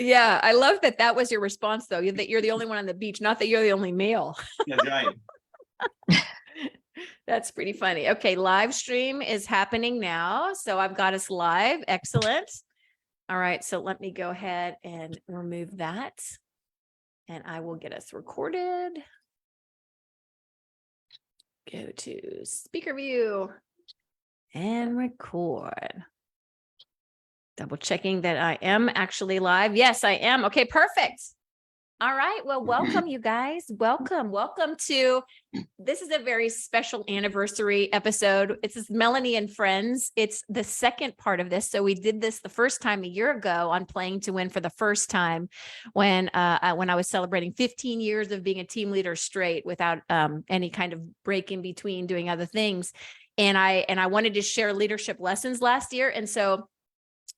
Yeah, I love that that was your response, though, that you're the only one on the beach, not that you're the only male. That's right. That's pretty funny. Okay, live stream is happening now. So I've got us live. Excellent. All right, so let me go ahead and remove that. And I will get us recorded. Go to speaker view and record. Double checking that I am actually live. Yes, I am. Okay, perfect. All right. Well, welcome, you guys. Welcome. Welcome to, this is a very special anniversary episode. It's Melanie and Friends. It's the second part of this. So we did this the first time a year ago on Playing to Win for the first time when I was celebrating 15 years of being a team leader straight without any kind of break in between doing other things. And I wanted to share leadership lessons last year. And so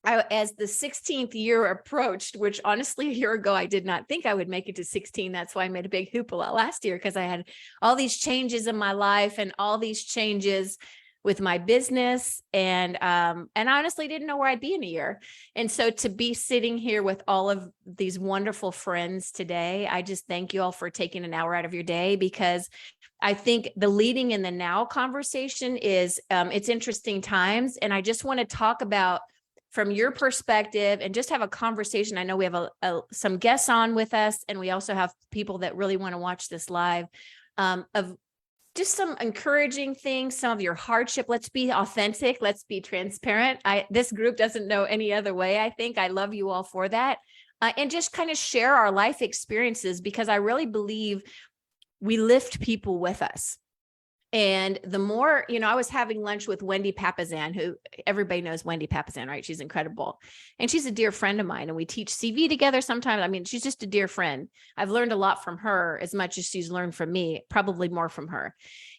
as the 16th year approached, which honestly, a year ago, I did not think I would make it to 16. That's why I made a big hoopla last year, because I had all these changes in my life and all these changes with my business. And honestly didn't know where I'd be in a year. And so to be sitting here with all of these wonderful friends today, I just thank you all for taking an hour out of your day, because I think the leading in the now conversation is it's interesting times. And I just want to talk about from your perspective and just have a conversation. I know we have some guests on with us, and we also have people that really want to watch this live, of just some encouraging things, some of your hardship. Let's be authentic. Let's be transparent. This group doesn't know any other way. I think I love you all for that. And just kind of share our life experiences, because I really believe we lift people with us. And the more, I was having lunch with Wendy Papazan, who everybody knows Wendy Papazan, right? She's incredible. And she's a dear friend of mine, and we teach CV together sometimes. I mean, she's just a dear friend. I've learned a lot from her as much as she's learned from me, probably more from her.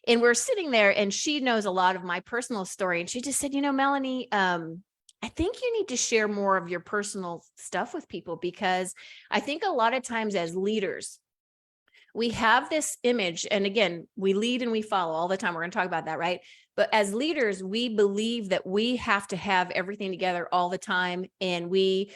And we're sitting there, and she knows a lot of my personal story. And she just said, Melanie, I think you need to share more of your personal stuff with people, because I think a lot of times as leaders, we have this image, and again, we lead and we follow all the time. We're going to talk about that, right? But as leaders, we believe that we have to have everything together all the time, and we,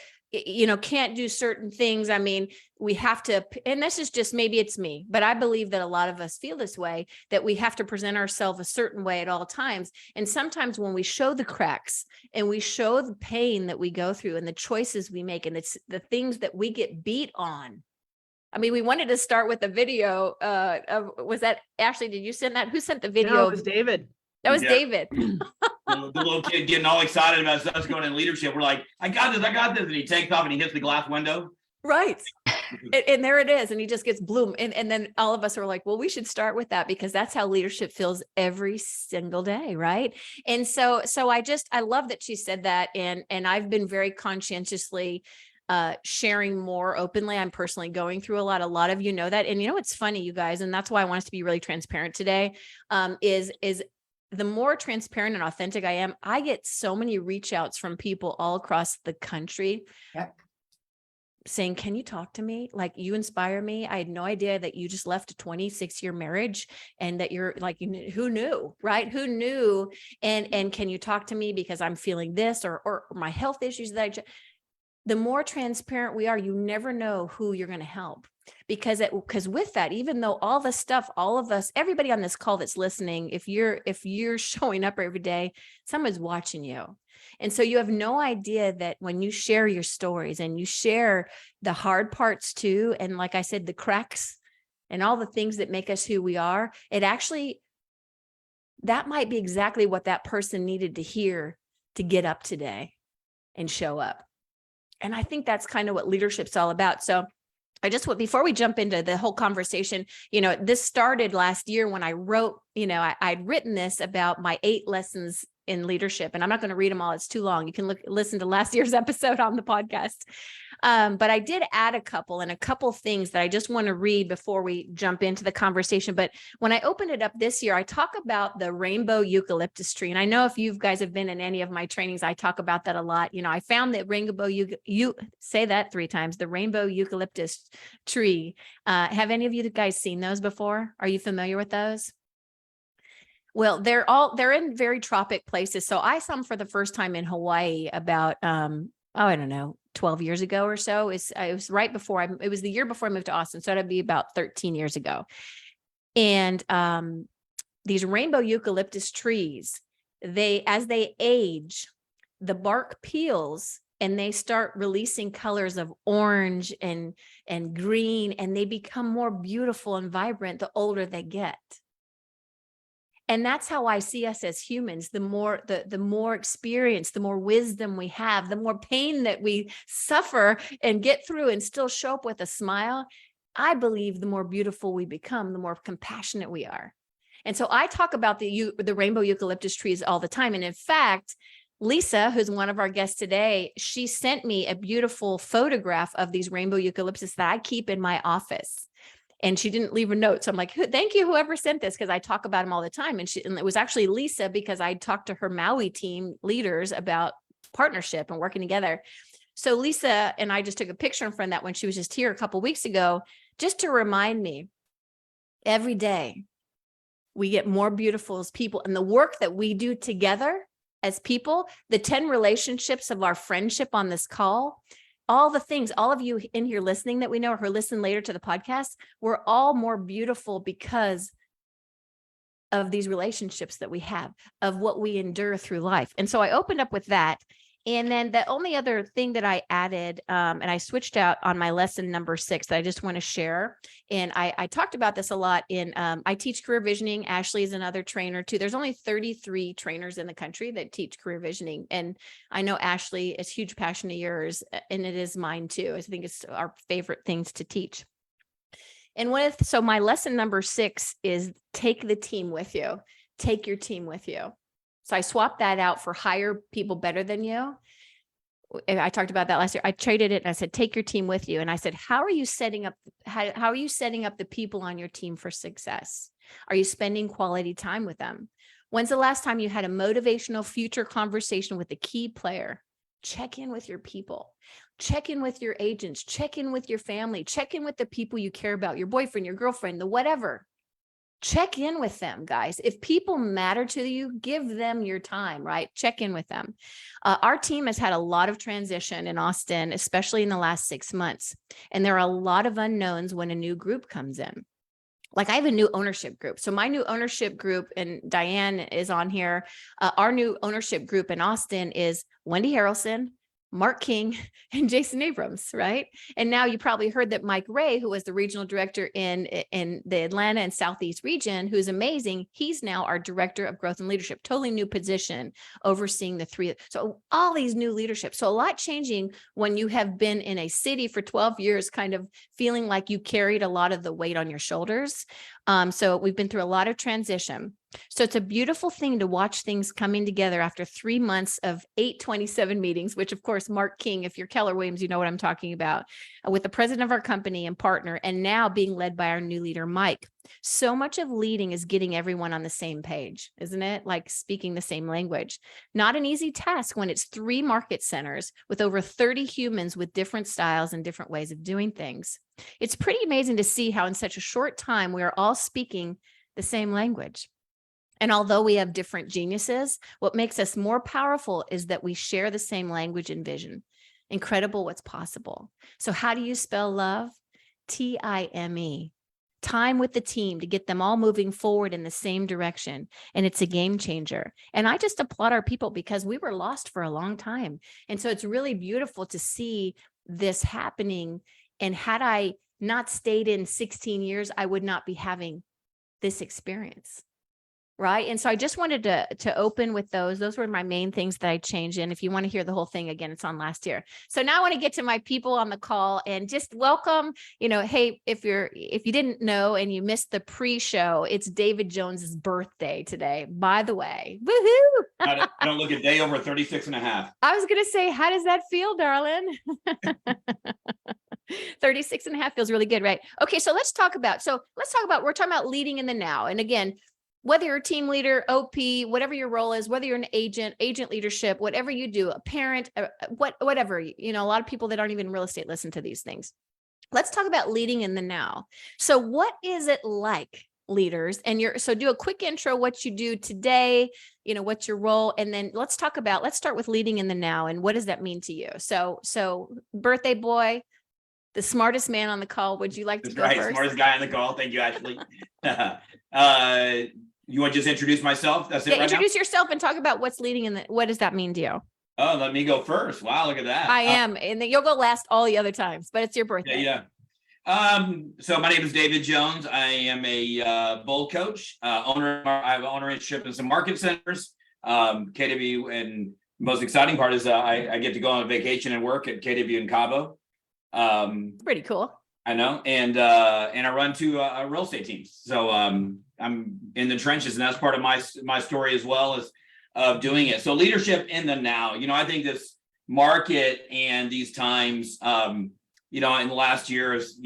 can't do certain things. I mean, we have to, and this is just, maybe it's me, but I believe that a lot of us feel this way, that we have to present ourselves a certain way at all times. And sometimes when we show the cracks and we show the pain that we go through and the choices we make, and it's the things that we get beat on. I mean, we wanted to start with a video was that Ashley? Did you send that? Who sent the video? No, it was David. That was David. The little kid getting all excited about us going in leadership. We're like, I got this. And he takes off and he hits the glass window. Right. And there it is. And he just gets bloom. And then all of us are like, well, we should start with that, because that's how leadership feels every single day. Right. And so I love that she said that. And I've been very conscientiously sharing more openly. I'm personally going through a lot of you know that. And it's funny, you guys, and that's why I want us to be really transparent today, is the more transparent and authentic I am, I get so many reach outs from people all across the country. Yep. Saying, can you talk to me? Like, you inspire me. I had no idea that you just left a 26-year marriage, and that you're like, who knew, right? Who knew? And can you talk to me, because I'm feeling this or my health issues that the more transparent we are, you never know who you're going to help, because with that, even though all the stuff, all of us, everybody on this call that's listening, if you're showing up every day, someone's watching you. And so you have no idea that when you share your stories and you share the hard parts too, and like I said, the cracks and all the things that make us who we are, that might be exactly what that person needed to hear to get up today and show up. And I think that's kind of what leadership's all about. So before we jump into the whole conversation, this started last year when I wrote, I'd written this about my 8 lessons in leadership, and I'm not going to read them all. It's too long. You can listen to last year's episode on the podcast. But I did add a couple things that I just want to read before we jump into the conversation. But when I opened it up this year, I talk about the rainbow eucalyptus tree. And I know if you guys have been in any of my trainings, I talk about that a lot. I found that you say that 3 times, the rainbow eucalyptus tree. Have any of you guys seen those before? Are you familiar with those? Well, they're in very tropic places. So I saw them for the first time in Hawaii about, I don't know, 12 years ago or so. It was right before it was the year before I moved to Austin. So it'd be about 13 years ago. And these rainbow eucalyptus trees, as they age, the bark peels and they start releasing colors of orange and green, and they become more beautiful and vibrant the older they get. And that's how I see us as humans. The more experience, the more wisdom we have, the more pain that we suffer and get through and still show up with a smile. I believe the more beautiful we become, the more compassionate we are. And so I talk about the rainbow eucalyptus trees all the time. And in fact, Lisa, who's one of our guests today, she sent me a beautiful photograph of these rainbow eucalyptus that I keep in my office. And she didn't leave a note. So I'm like, thank you, whoever sent this, because I talk about them all the time. And it was actually Lisa, because I talked to her Maui team leaders about partnership and working together. So Lisa and I just took a picture in front of that when she was just here a couple of weeks ago, just to remind me every day we get more beautiful as people, and the work that we do together as people, the 10 relationships of our friendship on this call, all the things, all of you in here listening that we know, or who listen later to the podcast, we're all more beautiful because of these relationships that we have, of what we endure through life. And so I opened up with that. And then the only other thing that I added, and I switched out on my lesson number 6 that I just want to share. And I talked about this a lot I teach career visioning. Ashley is another trainer too. There's only 33 trainers in the country that teach career visioning. And I know Ashley is a huge passion of yours, and it is mine too. I think it's our favorite things to teach. And so my lesson number 6 is take the team with you. Take your team with you. So I swapped that out for hire people better than you. And I talked about that last year. I traded it and I said, take your team with you. And I said, how are you setting up the people on your team for success? Are you spending quality time with them? When's the last time you had a motivational future conversation with a key player? Check in with your people. Check in with your agents. Check in with your family. Check in with the people you care about, your boyfriend, your girlfriend, the whatever. Check in with them, guys. If people matter to you, give them your time, right? Check in with them. Our team has had a lot of transition in Austin, especially in the last 6 months. And there are a lot of unknowns when a new group comes in. Like I have a new ownership group. So my new ownership group, and Diane is on here. Our new ownership group in Austin is Wendy Harrelson, Mark King, and Jason Abrams, right? And now you probably heard that Mike Ray, who was the regional director in the Atlanta and Southeast region, who's amazing. He's now our director of growth and leadership, totally new position, overseeing the 3. So all these new leadership. So a lot changing when you have been in a city for 12 years, kind of feeling like you carried a lot of the weight on your shoulders. So we've been through a lot of transition. So it's a beautiful thing to watch things coming together after 3 months of 827 meetings, which of course, Mark King, if you're Keller Williams, you know what I'm talking about, with the president of our company and partner, and now being led by our new leader, Mike. So much of leading is getting everyone on the same page, isn't it? Like speaking the same language. Not an easy task when it's 3 market centers with over 30 humans with different styles and different ways of doing things. It's pretty amazing to see how in such a short time, we are all speaking the same language. And although we have different geniuses, what makes us more powerful is that we share the same language and vision. Incredible what's possible. So how do you spell love? T-I-M-E. Time with the team to get them all moving forward in the same direction. And it's a game changer. And I just applaud our people because we were lost for a long time. And so it's really beautiful to see this happening. And had I not stayed in 16 years, I would not be having this experience. Right. And so I just wanted to open with those. Those were my main things that I changed. And if you want to hear the whole thing again, it's on last year. So now I want to get to my people on the call and just welcome, hey, if you didn't know and you missed the pre-show, it's David Jones's birthday today, by the way. Woohoo! I don't look a day over 36 and a half. I was going to say, how does that feel, darling? 36 and a half feels really good, right? Okay. So let's talk about, we're talking about leading in the now. And again, whether you're a team leader, OP, whatever your role is, whether you're an agent leadership, whatever you do, a parent, whatever, a lot of people that aren't even in real estate listen to these things. Let's talk about leading in the now. So what is it like leaders, and so do a quick intro, what you do today, what's your role, and then let's start with leading in the now, and what does that mean to you? So birthday boy, the smartest man on the call, would you like to go first? Smartest guy on the call. Thank you, Ashley. You want to just introduce myself? That's it. Yeah, introduce yourself and talk about what's leading in the, what does that mean to you? Oh, let me go first. Wow, look at that. I am, and then you'll go last all the other times, but it's your birthday. Yeah. So my name is David Jones. I am a bull coach, owner. I have ownership in some market centers, KW, and the most exciting part is I get to go on vacation and work at KW in Cabo. Pretty cool. I know, and I run two real estate teams. So I'm in the trenches, and that's part of my story as well as of doing it. So leadership in the now. I think this market and these times, in the last year is,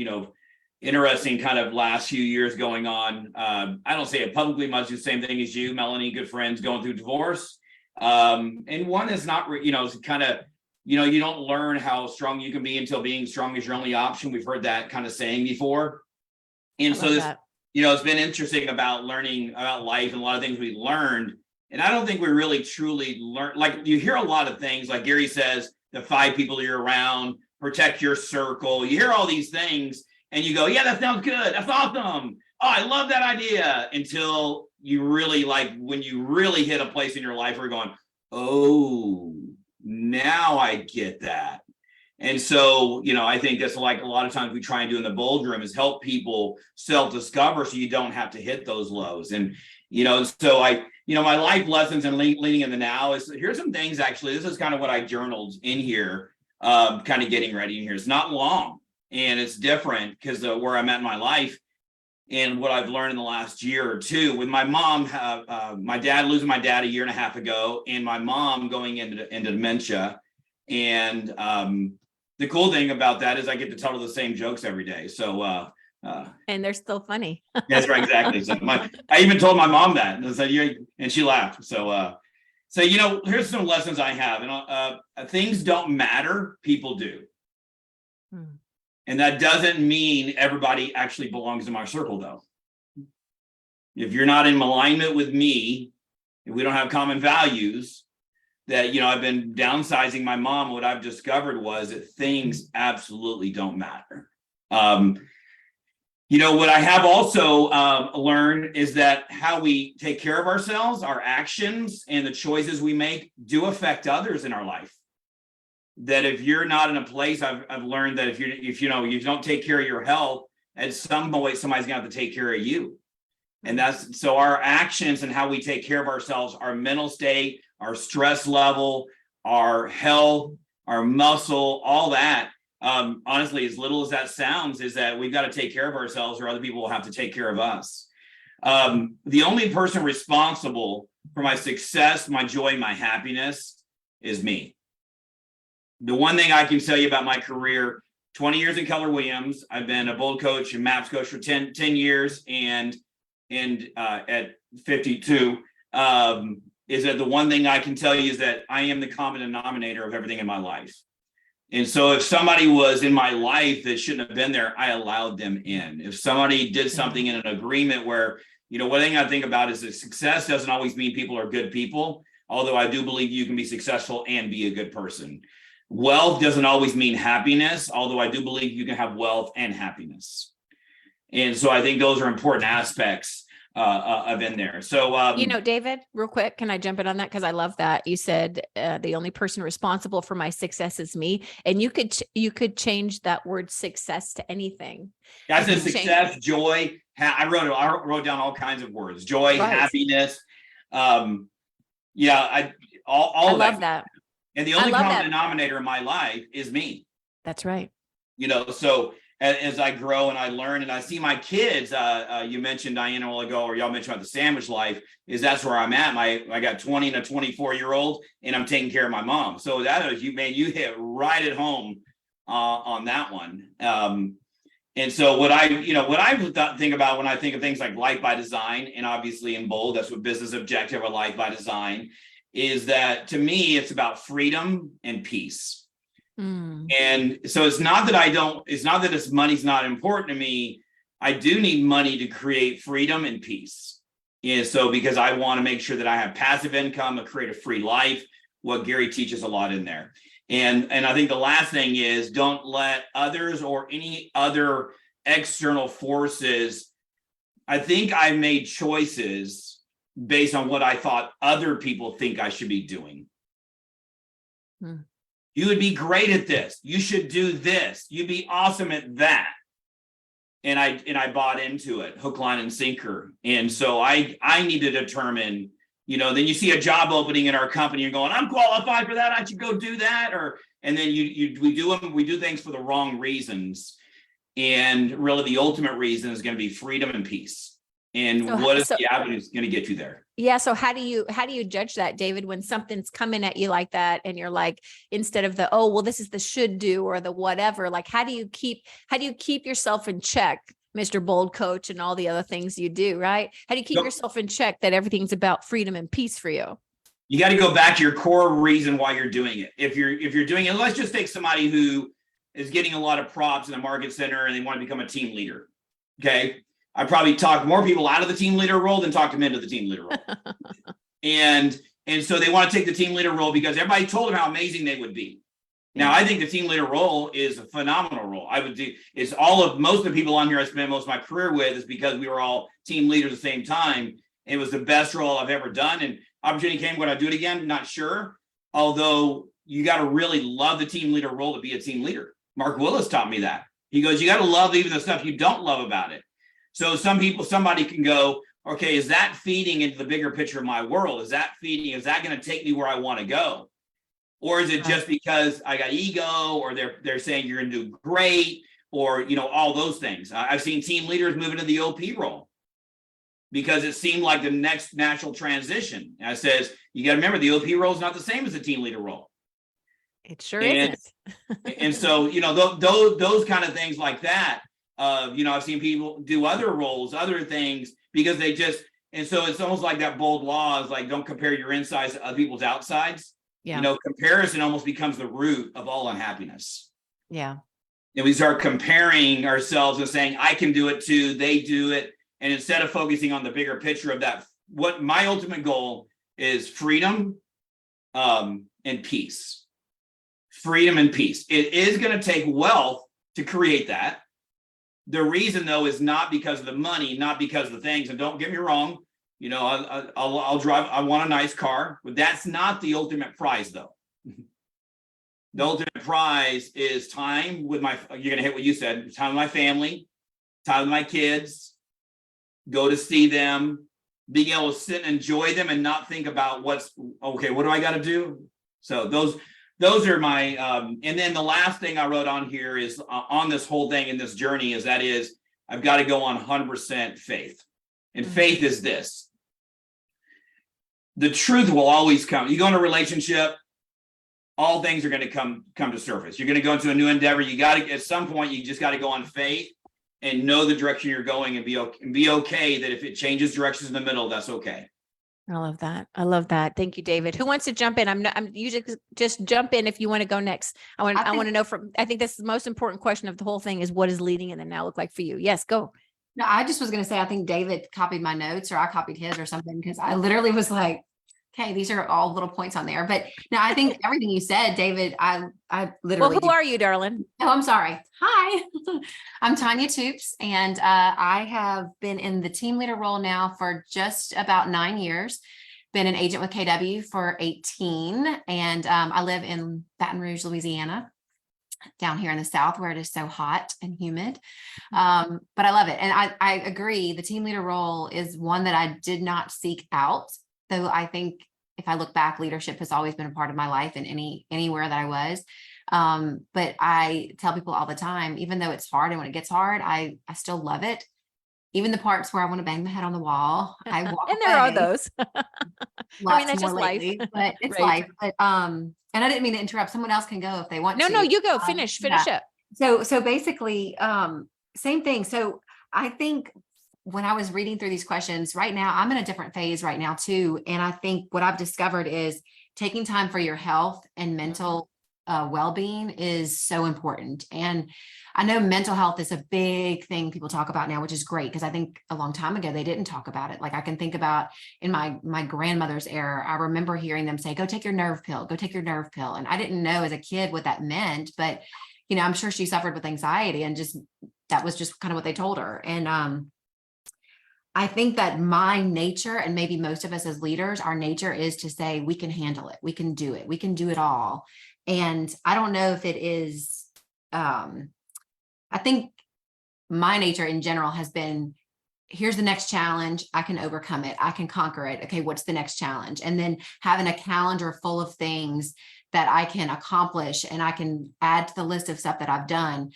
interesting kind of last few years going on. I don't say it publicly much, the same thing as you, Melanie, good friends going through divorce. And one is not, it's kind of, you don't learn how strong you can be until being strong is your only option. We've heard that kind of saying before. And so this, it's been interesting about learning about life and a lot of things we learned. And I don't think we really truly learn, like you hear a lot of things, like Gary says, the 5 people you're around, protect your circle. You hear all these things and you go, yeah, that sounds good. That's awesome. Oh, I love that idea. Until you really when you really hit a place in your life where you're going, oh, now I get that. And so, I think that's like a lot of times we try and do in the boardroom is help people self-discover so you don't have to hit those lows. And, so my life lessons and leading in the now is here's some things, actually, this is kind of what I journaled in here, kind of getting ready in here. It's not long and it's different because where I'm at in my life and what I've learned in the last year or two with my mom, losing my dad a year and a half ago, and my mom going into dementia. And the cool thing about that is I get to tell her the same jokes every day. So, and they're still funny. That's right, exactly. So I even told my mom that, and I said, and she laughed. So, here's some lessons I have. And things don't matter, people do. And that doesn't mean everybody actually belongs in my circle, though. If you're not in alignment with me, if we don't have common values, that, I've been downsizing my mom. What I've discovered was that things absolutely don't matter. What I have also learned is that how we take care of ourselves, our actions and the choices we make do affect others in our life. That if you're not in a place, I've learned that if you don't take care of your health, at some point somebody's gonna have to take care of you. And that's so our actions and how we take care of ourselves, our mental state, our stress level, our health, our muscle, all that. Honestly, as little as that sounds, is that we've got to take care of ourselves or other people will have to take care of us. The only person responsible for my success, my joy, my happiness is me. The one thing I can tell you about my career, 20 years in Keller Williams, I've been a bull coach and MAPS coach for 10 years, and at 52, is that the one thing I can tell you is that I am the common denominator of everything in my life. And so if somebody was in my life that shouldn't have been there, I allowed them in. If somebody did something in an agreement where, one thing I think about is that success doesn't always mean people are good people, although I do believe you can be successful and be a good person. Wealth doesn't always mean happiness, although I do believe you can have wealth and happiness. And so I think those are important aspects of in there. So, David, real quick, can I jump in on that? Because I love that you said the only person responsible for my success is me, and you could change that word success to anything. I said success, joy. I wrote down all kinds of words: joy, right. Happiness. I love that. And the only common denominator in my life is me. That's right. So as I grow and I learn and I see my kids, you mentioned Diana a while ago, or y'all mentioned about the sandwich life, is that's where I'm at. I got 20 and a 24-year-old, and I'm taking care of my mom. So that is, you hit right at home on that one. And so what I think about when I think of things like life by design, and obviously in bold, that's what business objective or life by design is, that to me, it's about freedom and peace. And so it's not that this money's not important to me. I do need money to create freedom and peace. And so because I want to make sure that I have passive income, a create a free life, what Gary teaches a lot in there. And I think the last thing is don't let others or any other external forces. I think I made choices based on what I thought other people think I should be doing. You would be great at this. You should do this. You'd be awesome at that. And I bought into it, hook, line, and sinker. And so I need to determine, then you see a job opening in our company, you're going, I'm qualified for that. I should go do that. And then we do things for the wrong reasons. And really the ultimate reason is going to be freedom and peace. And what is the avenue is going to get you there? Yeah. So how do you judge that, David, when something's coming at you like that and you're like, instead of the, oh, well, this is the should do or the whatever, like, how do you keep yourself in check, Mr. Bold Coach, and all the other things you do, right? How do you keep yourself in check that everything's about freedom and peace for you? You got to go back to your core reason why you're doing it. If you're doing it, let's just take somebody who is getting a lot of props in the market center and they want to become a team leader. Okay. I probably talk more people out of the team leader role than talk them into the team leader role. and so they want to take the team leader role because everybody told them how amazing they would be. Now, I think the team leader role is a phenomenal role. Most of the people on here I spent most of my career with is because we were all team leaders at the same time. It was the best role I've ever done. And opportunity came, would I do it again? Not sure. Although you got to really love the team leader role to be a team leader. Mark Willis taught me that. He goes, you got to love even the stuff you don't love about it. So somebody can go, okay, is that feeding into the bigger picture of my world? Is that going to take me where I want to go? Or is it just because I got ego, or they're saying you're going to do great, or, all those things. I've seen team leaders move into the OP role because it seemed like the next natural transition. And I says, you got to remember the OP role is not the same as the team leader role. It sure isn't. And so, those kind of things like that. I've seen people do other roles, other things, because and so it's almost like that bold law is like, don't compare your insides to other people's outsides. Yeah. Comparison almost becomes the root of all unhappiness. Yeah. And we start comparing ourselves and saying, I can do it too, they do it. And instead of focusing on the bigger picture of that, what my ultimate goal is freedom and peace. Freedom and peace. It is going to take wealth to create that. The reason, though, is not because of the money, not because of the things. And don't get me wrong, I'll drive. I want a nice car, but that's not the ultimate prize, though. The ultimate prize is time with you're going to hit what you said, time with my family, time with my kids, go to see them, being able to sit and enjoy them and not think about what do I got to do? So those are my, and then the last thing I wrote on here is on this whole thing in this journey I've got to go on 100% faith. And faith is this. The truth will always come. You go in a relationship, all things are going to come to surface. You're going to go into a new endeavor. You got to, at some point, you just got to go on faith and know the direction you're going and be okay that if it changes directions in the middle, that's okay. I love that. I love that. Thank you, David. Who wants to jump in? I'm usually just jump in if you want to go next. I want to know I think this is the most important question of the whole thing is what is leading in the now look like for you? Yes, go. No, I just was going to say, I think David copied my notes or I copied his or something, because I literally was like, okay, these are all little points on there. But no, I think everything you said, David, I literally. Well, who are you, darling? Oh, I'm sorry. Hi, I'm Tanya Toops, and I have been in the team leader role now for just about 9 years. Been an agent with KW for 18, and I live in Baton Rouge, Louisiana, down here in the South where it is so hot and humid. But I love it. And I agree. The team leader role is one that I did not seek out, though I think if I look back, leadership has always been a part of my life in anywhere that I was. But I tell people all the time, even though it's hard and when it gets hard, I still love it. Even the parts where I want to bang my head on the wall, I walk and there away. are those. I mean, that's just lately, life, but it's right. life. But and I didn't mean to interrupt. Someone else can go if they want to. No, you go. Finish up. So basically, same thing. So I think when I was reading through these questions right now, I'm in a different phase right now too. And I think what I've discovered is taking time for your health and mental well-being is so important. And I know mental health is a big thing people talk about now, which is great, because I think a long time ago they didn't talk about it. Like I can think about in my grandmother's era, I remember hearing them say, go take your nerve pill, go take your nerve pill. And I didn't know as a kid what that meant, but I'm sure she suffered with anxiety, and just that was just kind of what they told her. And I think that my nature, and maybe most of us as leaders, our nature is to say, we can handle it. We can do it. We can do it all. And I don't know if it is, I think my nature in general has been, here's the next challenge. I can overcome it. I can conquer it. Okay, what's the next challenge? And then having a calendar full of things that I can accomplish and I can add to the list of stuff that I've done,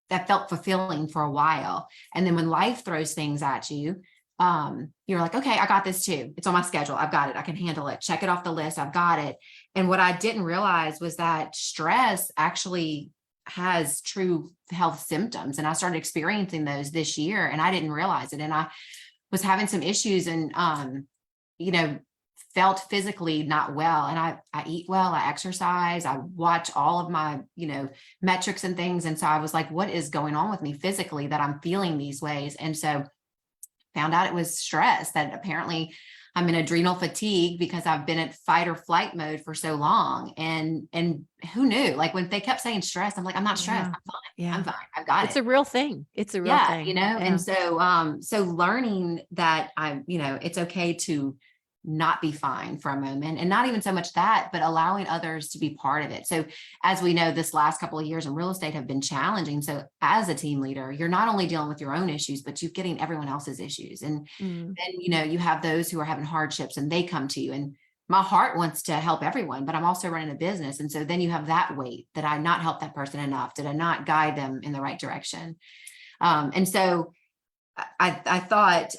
that felt fulfilling for a while. And then when life throws things at you, you're like, okay, I got this too. It's on my schedule. I've got it. I can handle it. Check it off the list. I've got it. And what I didn't realize was that stress actually has true health symptoms. And I started experiencing those this year, and I didn't realize it. And I was having some issues and, felt physically not well. And I eat well, I exercise, I watch all of my, metrics and things. And so I was like, what is going on with me physically that I'm feeling these ways? And so found out it was stress, that apparently I'm in adrenal fatigue because I've been at fight or flight mode for so long. And who knew? Like when they kept saying stress, I'm like, I'm not stressed. I'm fine. Yeah. I'm fine. I've got it. It's a real thing. It's a real thing. Yeah. And so learning that it's okay to not be fine for a moment, and not even so much that, but allowing others to be part of it. So as we know, this last couple of years in real estate have been challenging. So as a team leader, you're not only dealing with your own issues, but you're getting everyone else's issues. And then, you have those who are having hardships and they come to you, and my heart wants to help everyone, but I'm also running a business. And so then you have that weight. Did I not help that person enough? Did I not guide them in the right direction? And so I thought,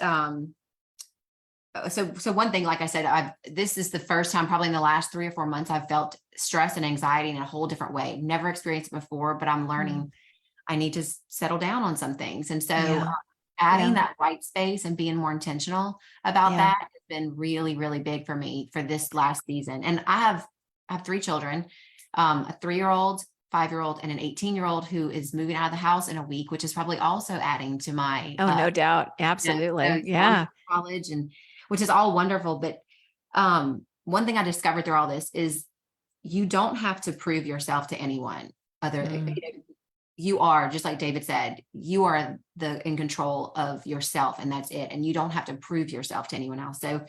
so one thing, like I said, this is the first time probably in the last 3 or 4 months I've felt stress and anxiety in a whole different way. Never experienced it before, but I'm learning I need to settle down on some things. And so adding that white space and being more intentional about that has been really, really big for me for this last season. And I have 3 children, a 3-year-old, 5-year-old, and an 18-year-old who is moving out of the house in a week, which is probably also adding to my no doubt. Absolutely. College, and which is all wonderful. But one thing I discovered through all this is you don't have to prove yourself to anyone other. You are, just like David said, you are in control of yourself, and that's it. And you don't have to prove yourself to anyone else. So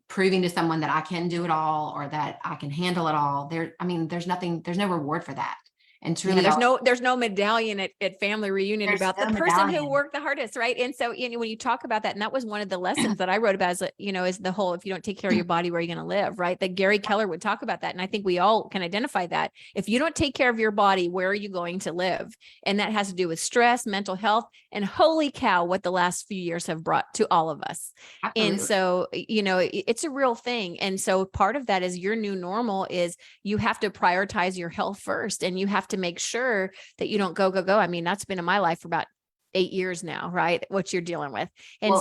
proving to someone that I can do it all, or that I can handle it all, there's no reward for that. And truly, there's no medallion at family reunion about the person who worked the hardest, right? And so, when you talk about that, and that was one of the lessons that I wrote about, is the whole, if you don't take care of your body, where are you going to live, right? That Gary Keller would talk about that, and I think we all can identify that. If you don't take care of your body, where are you going to live? And that has to do with stress, mental health, and holy cow, what the last few years have brought to all of us. Absolutely. And so, it's a real thing. And so part of that is your new normal is you have to prioritize your health first, and you have to make sure that you don't go. I mean, that's been in my life for about 8 years now, right? What you're dealing with. And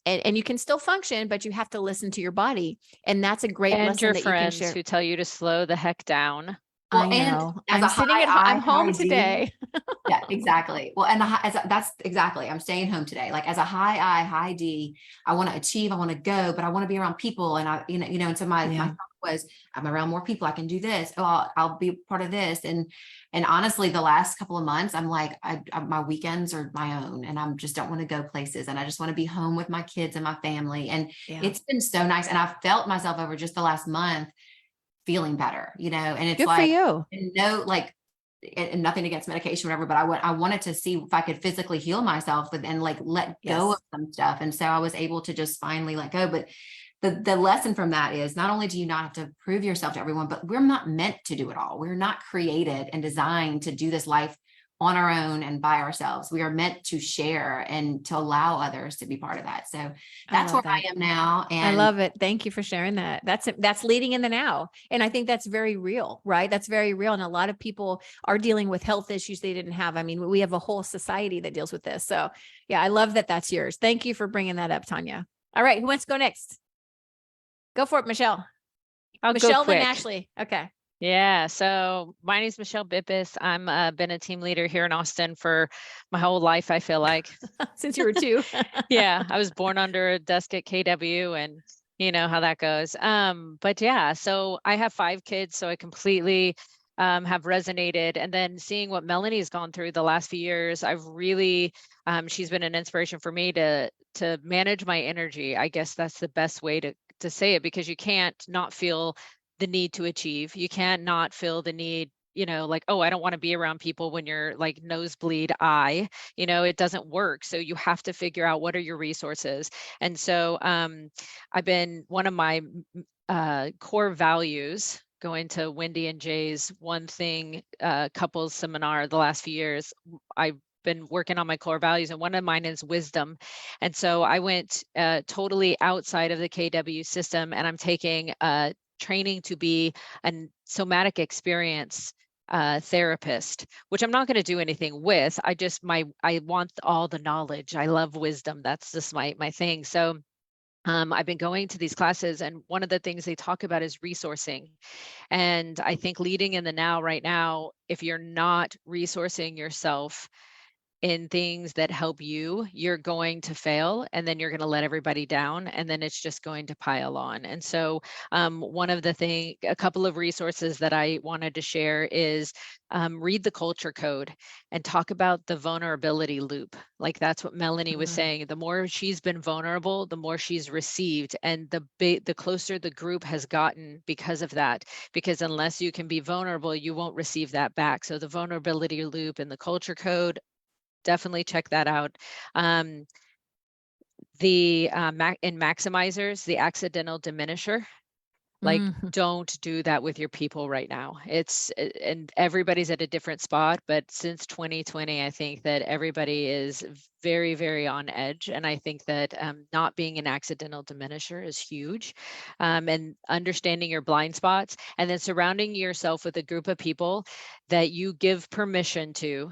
and you can still function, but you have to listen to your body. And that's a great lesson your that friends you can share. who tell you to slow the heck down. I know. I'm home today. Yeah, exactly. Well, and that's exactly, I'm staying home today. Like as a high I, high D, I want to achieve, I want to go, but I want to be around people. And and so my thought was, I'm around more people, I can do this. Oh, I'll be part of this. And honestly, the last couple of months, I'm like, my weekends are my own, and I just don't want to go places. And I just want to be home with my kids and my family. And it's been so nice. And I felt myself over just the last month feeling better, and it's good like, for you. And nothing against medication, whatever, but I wanted to see if I could physically heal myself and let go of some stuff. And so I was able to just finally let go. But the lesson from that is not only do you not have to prove yourself to everyone, but we're not meant to do it all. We're not created and designed to do this life on our own and by ourselves. We are meant to share and to allow others to be part of that. So that's where I am now. And I love it. Thank you for sharing that. That's leading in the now. And I think that's very real, right? That's very real. And a lot of people are dealing with health issues they didn't have. I mean, we have a whole society that deals with this. So yeah, I love that that's yours. Thank you for bringing that up, Tanya. All right. Who wants to go next? Go for it, Michelle. I'll Michelle, go quick. then Ashley. Okay. Yeah, so my name is Michelle Bippis. I'm been a team leader here in Austin for my whole life, I feel like. Since you were two. Yeah, I was born under a desk at KW, and you know how that goes. But yeah, so I have 5 kids, so I completely have resonated. And then seeing what Melanie's gone through the last few years, I've really she's been an inspiration for me to manage my energy. I guess that's the best way to say it, because you can't not feel the need to achieve. You can't not feel the need, like, oh, I don't want to be around people when you're like nosebleed eye. It doesn't work. So you have to figure out what are your resources. And so I've been one of my core values going to Wendy and Jay's one thing couples seminar the last few years. I've been working on my core values, and one of mine is wisdom. And so I went totally outside of the KW system, and I'm taking training to be a somatic experience therapist, which I'm not going to do anything with. I want all the knowledge. I love wisdom. That's just my thing. So I've been going to these classes, and one of the things they talk about is resourcing. And I think leading in the now right now, if you're not resourcing yourself in things that help you, you're going to fail, and then you're going to let everybody down, and then it's just going to pile on. And so a couple of resources that I wanted to share is read the culture code and talk about the vulnerability loop. Like that's what Melanie was saying. The more she's been vulnerable, the more she's received, and the closer the group has gotten because of that. Because unless you can be vulnerable, you won't receive that back. So the vulnerability loop and the culture code, definitely check that out. In maximizers, the accidental diminisher, like don't do that with your people right now. And everybody's at a different spot, but since 2020, I think that everybody is very, very on edge. And I think that not being an accidental diminisher is huge. And understanding your blind spots, and then surrounding yourself with a group of people that you give permission to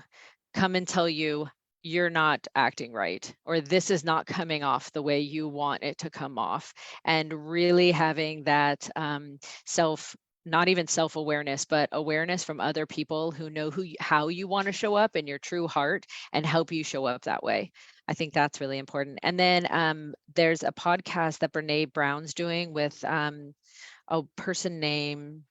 come and tell you you're not acting right, or this is not coming off the way you want it to come off. And really having that not even self-awareness, but awareness from other people who know how you want to show up in your true heart and help you show up that way. I think that's really important. And then there's a podcast that Brene Brown's doing with a person named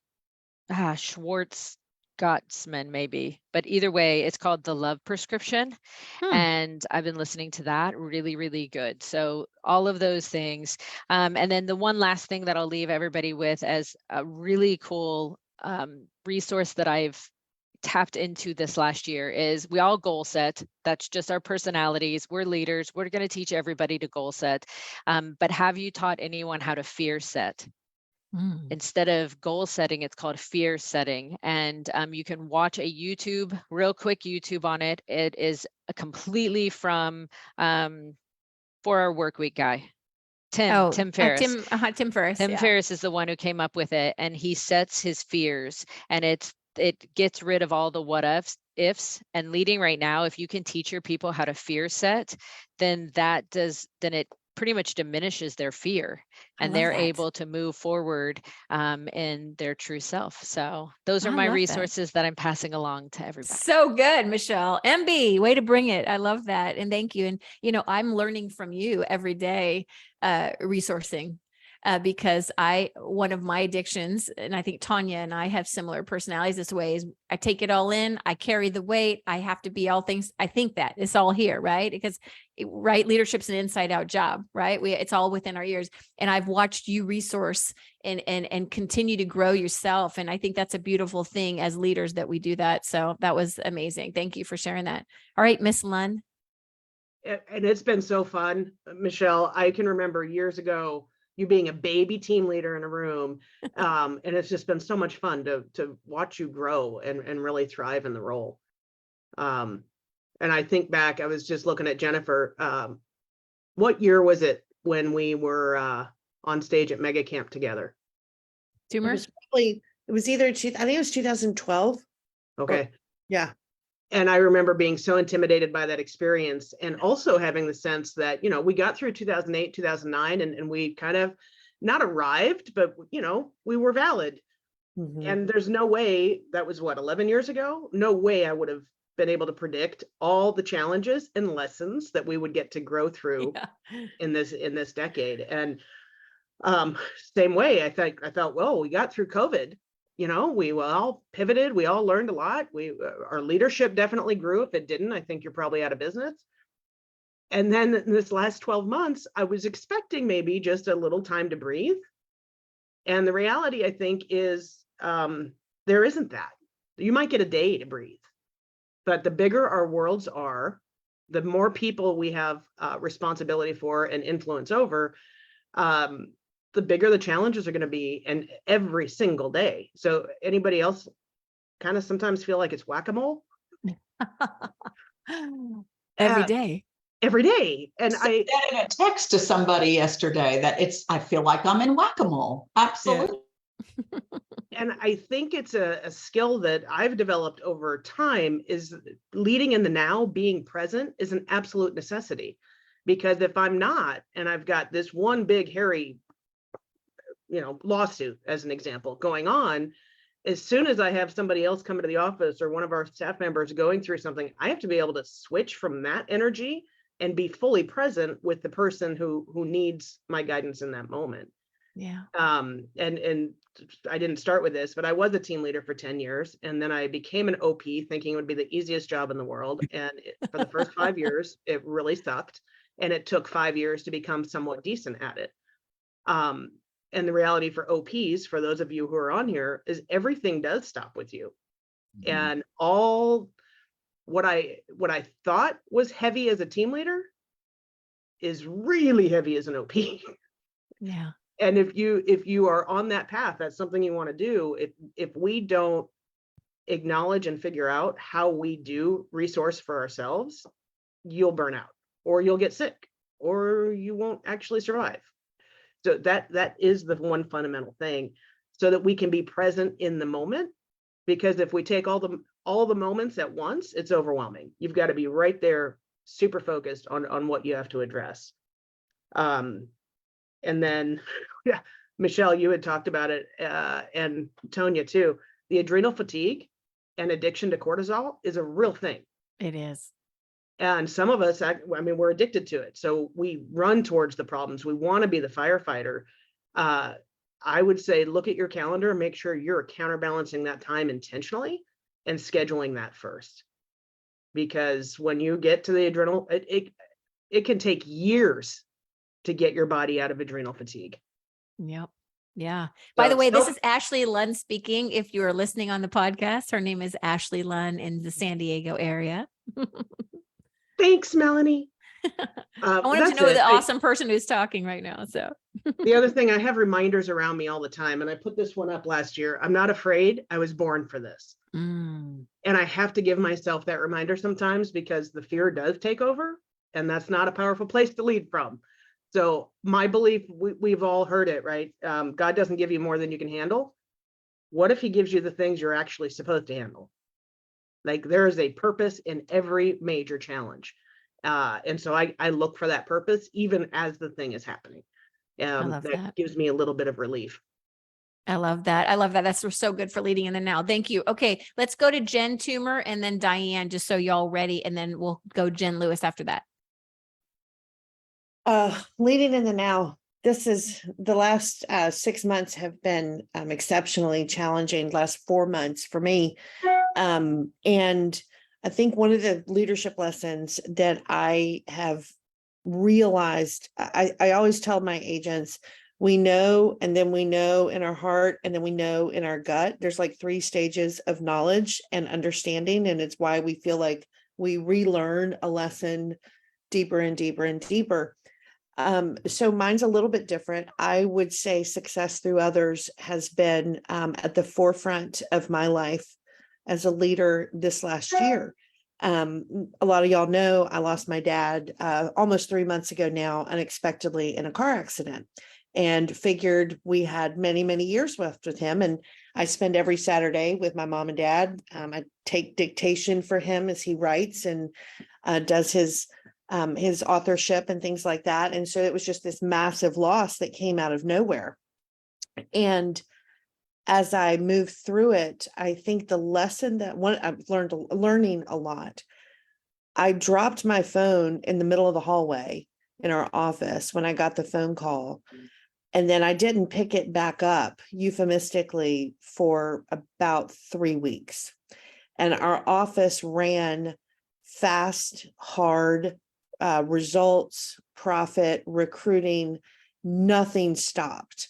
Schwartz Gottsman, maybe, but either way, it's called The Love Prescription. And I've been listening to that. Really, really good. So all of those things. And then the one last thing that I'll leave everybody with as a really cool resource that I've tapped into this last year is we all goal set. That's just our personalities. We're leaders. We're going to teach everybody to goal set. But have you taught anyone how to fear set? Instead of goal setting, it's called fear setting. And you can watch a real quick YouTube on it. It is completely from 4-Hour Workweek guy, Tim Ferriss. Tim Ferriss. Tim Ferriss is the one who came up with it, and he sets his fears, and it gets rid of all the what ifs. And leading right now, if you can teach your people how to fear set, then it pretty much diminishes their fear, and they're able to move forward in their true self. So those are my resources that I'm passing along to everybody. So good, Michelle. MB, way to bring it. I love that. And thank you. And, I'm learning from you every day, resourcing. Because one of my addictions, and I think Tanya and I have similar personalities this way, is I take it all in, I carry the weight, I have to be all things. I think that it's all here, right? Because leadership's an inside out job, right? It's all within our ears. And I've watched you resource and continue to grow yourself. And I think that's a beautiful thing as leaders that we do that. So that was amazing. Thank you for sharing that. All right, Miss Lund. And it's been so fun, Michelle. I can remember years ago, you being a baby team leader in a room. And it's just been so much fun to watch you grow and really thrive in the role. And I think back, I was just looking at Jennifer. What year was it when we were on stage at Mega Camp together? Tumors? It was either, I think it was 2012. Okay. Yeah. And I remember being so intimidated by that experience, and also having the sense that, we got through 2008, 2009, and we kind of not arrived, but, we were valid. Mhm. And there's no way, that was what, 11 years ago? No way I would have been able to predict all the challenges and lessons that we would get to grow through Yeah. in this decade. And same way, I thought, well, we got through COVID. You know, we all pivoted, we all learned a lot. Our leadership definitely grew. If it didn't, I think you're probably out of business. And then in this last 12 months, I was expecting maybe just a little time to breathe. And the reality, I think, is there isn't that. You might get a day to breathe, but the bigger our worlds are, the more people we have responsibility for and influence over, the bigger the challenges are going to be, and every single day. So anybody else kind of sometimes feel like it's whack-a-mole? Every Uh, day. Every day. And said that in a text to somebody yesterday that I feel like I'm in whack-a-mole. Absolutely. and I think it's a skill that I've developed over time, is leading in the now, being present is an absolute necessity. Because if I'm not, and I've got this one big hairy, lawsuit as an example going on, as soon as I have somebody else come into the office or one of our staff members going through something, I have to be able to switch from that energy and be fully present with the person who needs my guidance in that moment. Yeah. And I didn't start with this, but I was a team leader for 10 years. And then I became an OP thinking it would be the easiest job in the world. And for the first 5 years, it really sucked. And it took 5 years to become somewhat decent at it. And the reality for OPs, for those of you who are on here, is everything does stop with you. Mhm. And all what I thought was heavy as a team leader is really heavy as an OP. Yeah. And if you are on that path, that's something you want to do. If we don't acknowledge and figure out how we do resource for ourselves, you'll burn out, or you'll get sick, or you won't actually survive. So that is the one fundamental thing, so that we can be present in the moment. Because if we take all the moments at once, it's overwhelming. You've got to be right there, super focused on what you have to address. And then, yeah, Michelle, you had talked about it, and Tonya too. The adrenal fatigue and addiction to cortisol is a real thing. It is. And some of us, we're addicted to it. So we run towards the problems. We want to be the firefighter. I would say, look at your calendar and make sure you're counterbalancing that time intentionally and scheduling that first. Because when you get to the adrenal, it can take years to get your body out of adrenal fatigue. Yep. Yeah. By the So way, this is Ashley Lunn speaking. If you're listening on the podcast, her name is Ashley Lunn in the San Diego area. Thanks, Melanie. I want him to know the awesome person who's talking right now. So the other thing, I have reminders around me all the time, and I put this one up last year. I'm not afraid. I was born for this. And I have to give myself that reminder sometimes, because the fear does take over, and that's not a powerful place to lead from. So my belief, we've all heard it, right? God doesn't give you more than you can handle. What if he gives you the things you're actually supposed to handle? Like, there is a purpose in every major challenge. And so I look for that purpose even as the thing is happening. That gives me a little bit of relief. I love that. I love that. That's so good for leading in the now. Thank you. Okay, let's go to Jen Toomer and then Diane, just so y'all ready. And then we'll go Jen Lewis after that. Leading in the now. This is the last 6 months have been exceptionally challenging. Last 4 months for me. And I think one of the leadership lessons that I have realized, I always tell my agents, we know, and then we know in our heart, and then we know in our gut. There's like 3 stages of knowledge and understanding. And it's why we feel like we relearn a lesson deeper and deeper and deeper. So mine's a little bit different. I would say success through others has been at the forefront of my life as a leader this last year. A lot of y'all know I lost my dad almost 3 months ago now, unexpectedly in a car accident, and figured we had many, many years left with him. And I spend every Saturday with my mom and dad. I take dictation for him as he writes and does his authorship and things like that. And so it was just this massive loss that came out of nowhere. And as I move through it, I think the lesson that I've learning a lot. I dropped my phone in the middle of the hallway in our office when I got the phone call. And then I didn't pick it back up euphemistically for about 3 weeks. And our office ran fast, hard, results, profit, recruiting, nothing stopped.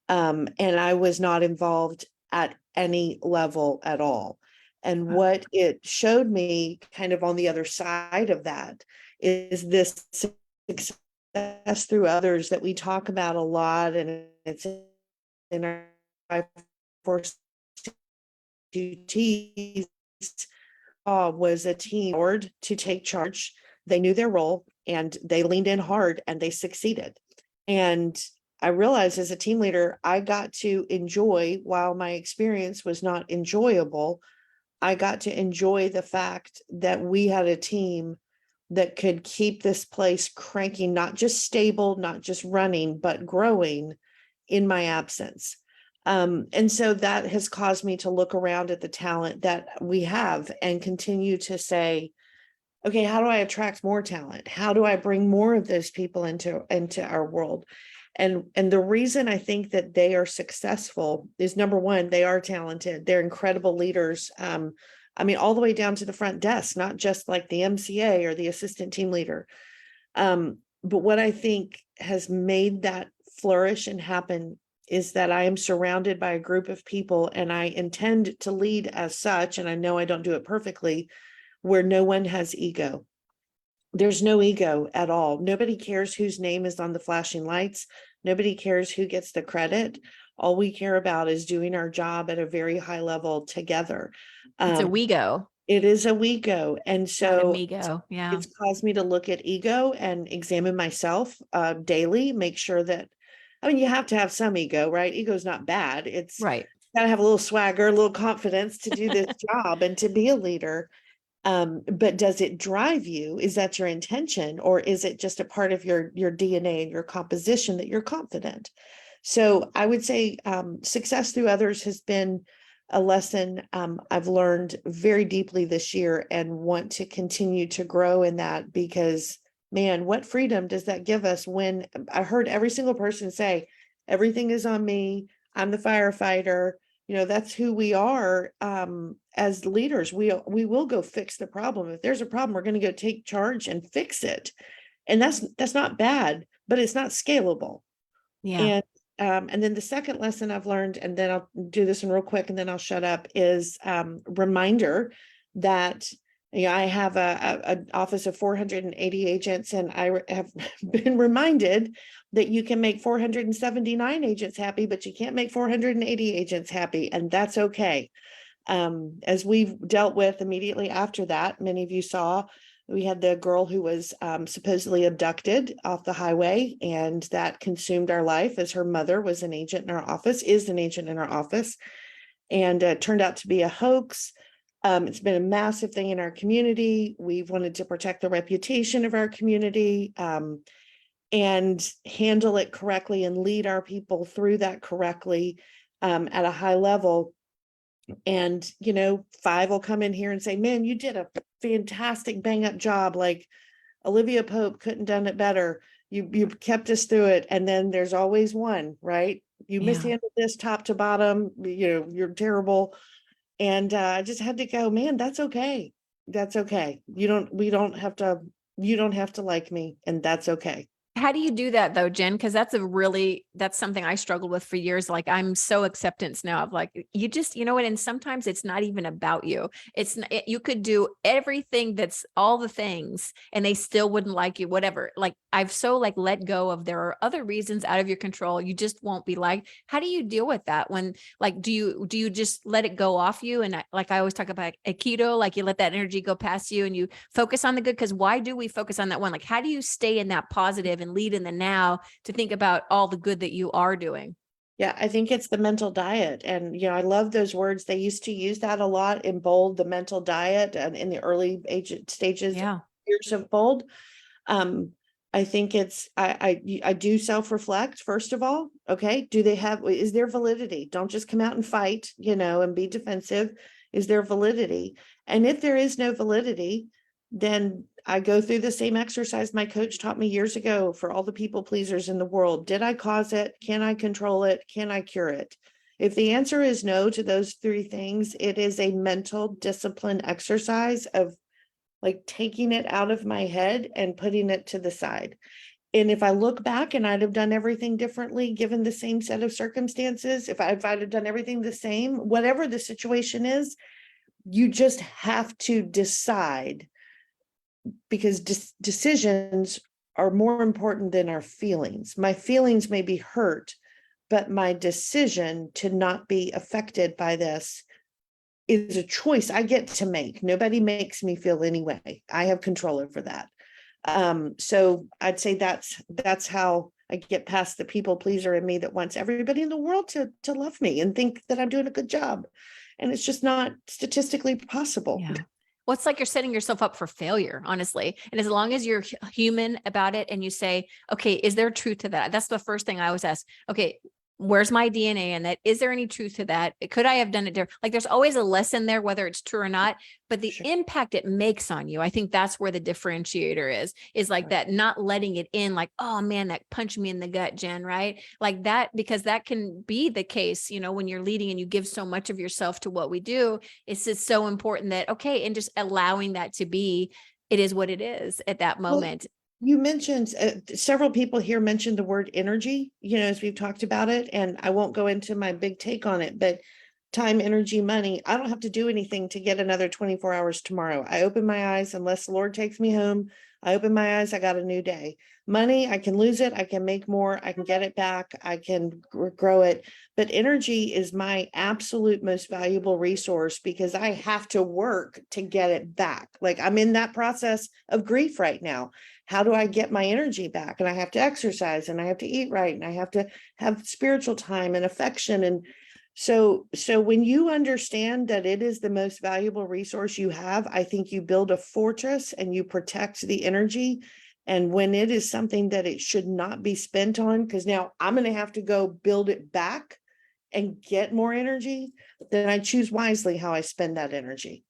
And I was not involved at any level at all. And what it showed me kind of on the other side of that is this success through others that we talk about a lot, and it's in our 4 duties. Was a team board to take charge. They knew their role and they leaned in hard and they succeeded. And I realized as a team leader, I got to enjoy, while my experience was not enjoyable, I got to enjoy the fact that we had a team that could keep this place cranking, not just stable, not just running, but growing in my absence. And so that has caused me to look around at the talent that we have and continue to say, okay, how do I attract more talent? How do I bring more of those people into our world? And the reason I think that they are successful is, number one, they are talented. They're incredible leaders. I mean, all the way down to the front desk, not just like the MCA or the assistant team leader. But what I think has made that flourish and happen is that I am surrounded by a group of people, and I intend to lead as such. And I know I don't do it perfectly, where no one has ego. There's no ego at all. Nobody cares whose name is on the flashing lights. Nobody cares who gets the credit. All we care about is doing our job at a very high level together. It's a we go, It is a we go. And not a so me go. Yeah. it's caused me to look at ego and examine myself daily, make sure that, I mean, you have to have some ego, right? Ego is not bad. It's Right. gotta have a little swagger, a little confidence to do this job and to be a leader. But does it drive you? Is that your intention, or is it just a part of your DNA and your composition that you're confident? So I would say success through others has been a lesson I've learned very deeply this year, and want to continue to grow in that, because man, what freedom does that give us when I heard every single person say, everything is on me, I'm the firefighter. That's who we are as leaders. We will go fix the problem. If there's a problem, we're going to go take charge and fix it. And that's not bad, but it's not scalable. Yeah. And then the second lesson I've learned, and then I'll do this one real quick and then I'll shut up, is reminder that I have an office of 480 agents, and I have been reminded that you can make 479 agents happy, but you can't make 480 agents happy, and that's okay. As we've dealt with immediately after that, many of you saw, we had the girl who was supposedly abducted off the highway, and that consumed our life, as her mother was an agent in our office, is an agent in our office, and turned out to be a hoax. It's been a massive thing in our community. We've wanted to protect the reputation of our community and handle it correctly and lead our people through that correctly at a high level. And, 5 will come in here and say, man, you did a fantastic bang up job. Like Olivia Pope couldn't done it better. You kept us through it. And then there's always one, right? You Yeah. mishandled this top to bottom, you're terrible. And I just had to go, man, that's okay. That's okay. You don't have to like me, and that's okay. How do you do that though, Jen? Because that's something I struggled with for years. Like, I'm so acceptance now of like, you just, what, and sometimes it's not even about you. You could do everything, that's all the things, and they still wouldn't like you, whatever. Like, I've so let go of, there are other reasons out of your control. You just won't be liked. How do you deal with that when, do you just let it go off you? And I always talk about Aikido, like you let that energy go past you and you focus on the good. Because why do we focus on that one? Like, how do you stay in that positive and lead in the now to think about all the good that you are doing? Yeah, I think it's the mental diet. And, I love those words. They used to use that a lot in Bold, the mental diet, and in the early age stages, Yeah. years of Bold. I think it's, I do self-reflect, first of all. Okay. Is there validity? Don't just come out and fight, and be defensive. Is there validity? And if there is no validity, then I go through the same exercise my coach taught me years ago for all the people pleasers in the world. Did I cause it? Can I control it? Can I cure it? If the answer is no to those three things, it is a mental discipline exercise of like taking it out of my head and putting it to the side. And if I look back and I'd have done everything differently, given the same set of circumstances, if I'd have done everything the same, whatever the situation is, you just have to decide, because decisions are more important than our feelings. My feelings may be hurt, but my decision to not be affected by this is a choice I get to make. Nobody makes me feel any way. I have control over that. So I'd say that's how I get past the people pleaser in me that wants everybody in the world to love me and think that I'm doing a good job. And it's just not statistically possible. Yeah. Well, it's like you're setting yourself up for failure, honestly. And as long as you're human about it and you say, okay, is there truth to that? That's the first thing I always ask. Okay, where's my DNA in that? Is there any truth to that? Could I have done it different? Like there's always a lesson there, whether it's true or not, but the Sure. impact it makes on you, I think that's where the differentiator is like Right. that, not letting it in like, oh man, that punched me in the gut, Jen, right? Like that, because that can be the case, when you're leading and you give so much of yourself to what we do, it's just so important that, okay, and just allowing that to be, it is what it is at that Well, moment. You mentioned several people here mentioned the word energy, as we've talked about it, and I won't go into my big take on it, but time, energy, money, I don't have to do anything to get another 24 hours tomorrow. I open my eyes, unless the Lord takes me home, I open my eyes, I got a new day. Money, I can lose it, I can make more, I can get it back, I can grow it. But energy is my absolute most valuable resource because I have to work to get it back. Like I'm in that process of grief right now. How do I get my energy back? And I have to exercise and I have to eat right and I have to have spiritual time and affection. And so when you understand that it is the most valuable resource you have, I think you build a fortress and you protect the energy. And when it is something that it should not be spent on, because now I'm going to have to go build it back and get more energy, then I choose wisely how I spend that energy.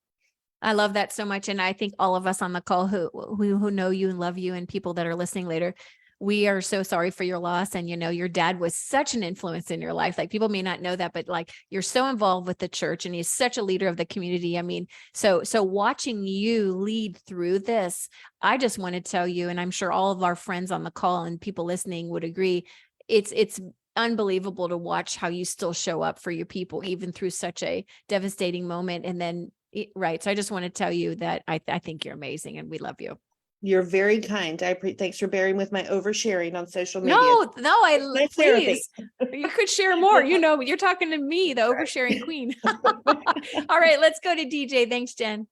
I love that so much. And I think all of us on the call who know you and love you and people that are listening later, we are so sorry for your loss. And, your dad was such an influence in your life. Like people may not know that, but like you're so involved with the church and he's such a leader of the community. I mean, so watching you lead through this, I just want to tell you, and I'm sure all of our friends on the call and people listening would agree, it's unbelievable to watch how you still show up for your people, even through such a devastating moment. And then right. So I just want to tell you that I think you're amazing and we love you. You're very kind. Thanks for bearing with my oversharing on social media. No, Nice therapy. please, you could share more. You're talking to me, the oversharing queen. All right, let's go to DJ. Thanks, Jen.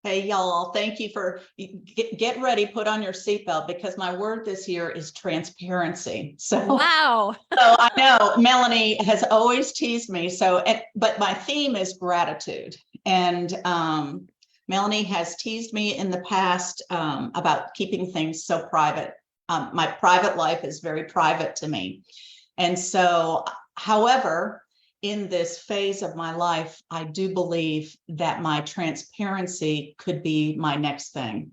Hey, y'all, thank you for get ready, put on your seatbelt because my word this year is transparency. So, Wow. So I know Melanie has always teased me. But my theme is gratitude. And Melanie has teased me in the past about keeping things so private. My private life is very private to me. And so, however, in this phase of my life, I do believe that my transparency could be my next thing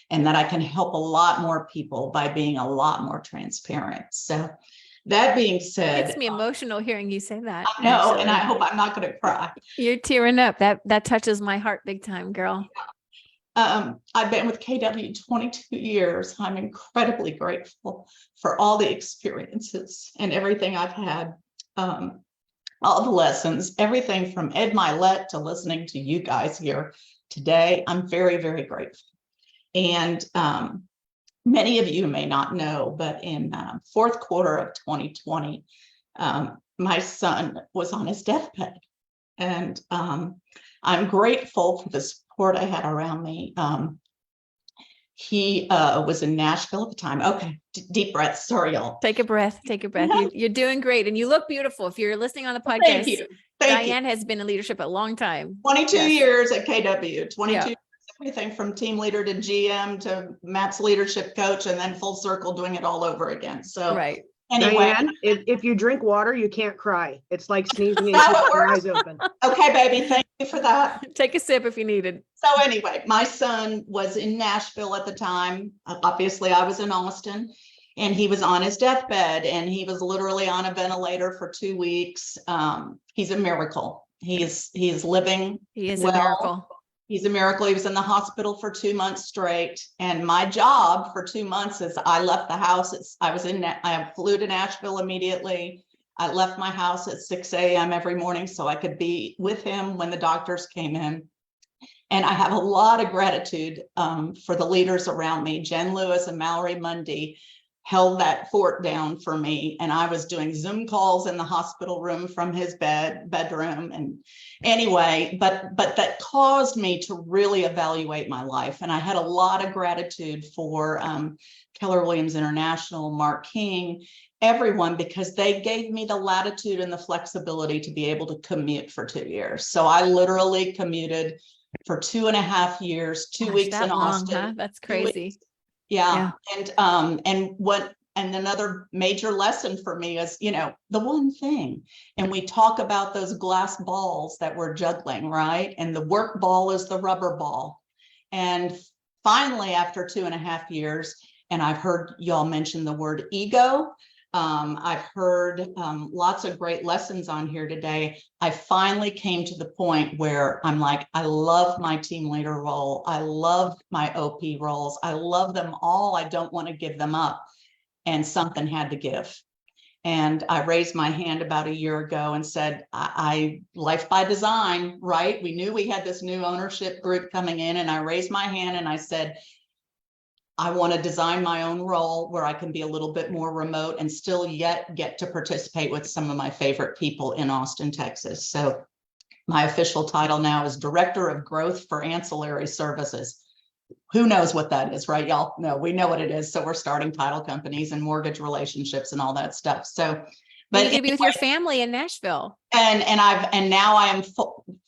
and that I can help a lot more people by being a lot more transparent. So that being said, It gets me emotional hearing you say that. I know, actually. and I hope I'm not going to cry. You're tearing up. That touches my heart big time, girl. I've been with KW 22 years. I'm incredibly grateful for all the experiences and everything I've had. All the lessons, everything from Ed Milet to listening to you guys here today. I'm very, very grateful. And many of you may not know, but in fourth quarter of 2020, my son was on his deathbed. And I'm grateful for the support I had around me. He was in Nashville at the time. Okay, deep breath. Sorry, y'all. Take a breath. Take a breath. You're doing great. And you look beautiful. If you're listening on the podcast, Thank you. Diane has been in leadership a long time. 22 Yes. years at KW, 22 Yeah. years everything from team leader to GM to MAPS leadership coach, and then full circle doing it all over again. So Right. anyway, Diane, if you drink water, you can't cry. It's like sneezing and That keeping your works? eyes open. okay, baby, thank you for that. Take a sip if you needed. So anyway, my son was in Nashville at the time. Obviously, I was in Austin, and he was on his deathbed, and he was literally on a ventilator for 2 weeks. He's a miracle. He's living. He is a well. miracle. He's a miracle. He was in the hospital for 2 months straight. And my job for 2 months is I left the house. I flew to Nashville immediately. I left my house at 6 a.m. every morning so I could be with him when the doctors came in. And I have a lot of gratitude for the leaders around me. Jen Lewis and Mallory Mundy held that fort down for me. And I was doing Zoom calls in the hospital room from his bedroom. And anyway, but that caused me to really evaluate my life. And I had a lot of gratitude for Keller Williams International, Mark King, everyone, because they gave me the latitude and the flexibility to be able to commute for 2 years. So I literally commuted for 2.5 years, 2 Gosh, weeks that in long, Austin. huh? That's 2 weeks. crazy. Yeah. And another major lesson for me is, the one thing, and we talk about those glass balls that we're juggling, right? And the work ball is the rubber ball. And finally, after 2.5 years, and I've heard y'all mention the word ego. I've heard lots of great lessons on here today. I finally came to the point where I'm like, I love my team leader role. I love my OP roles. I love them all. I don't want to give them up. And something had to give. And I raised my hand about a year ago and said, I life by design, right? We knew we had this new ownership group coming in, and I raised my hand and I said, I want to design my own role where I can be a little bit more remote and still yet get to participate with some of my favorite people in Austin, Texas. So my official title now is Director of Growth for Ancillary Services. Who knows what that is, right? Y'all know, we know what it is. So we're starting title companies and mortgage relationships and all that stuff. So, But you could be with your family in Nashville. and now I am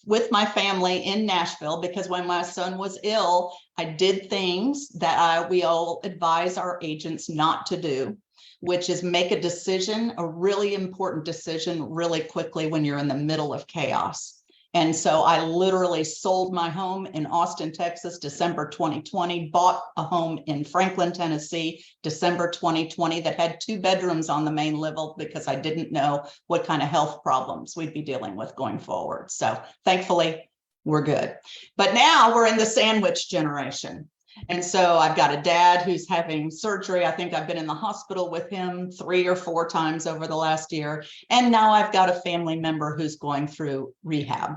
with my family in Nashville, because when my son was ill, I did things that we all advise our agents not to do, which is make a decision, a really important decision, really quickly when you're in the middle of chaos. And so I literally sold my home in Austin, Texas, December 2020, bought a home in Franklin, Tennessee, December 2020, that had 2 bedrooms on the main level because I didn't know what kind of health problems we'd be dealing with going forward. So thankfully, we're good. But now we're in the sandwich generation. And so I've got a dad who's having surgery. I think I've been in the hospital with him 3 or 4 times over the last year. And now I've got a family member who's going through rehab.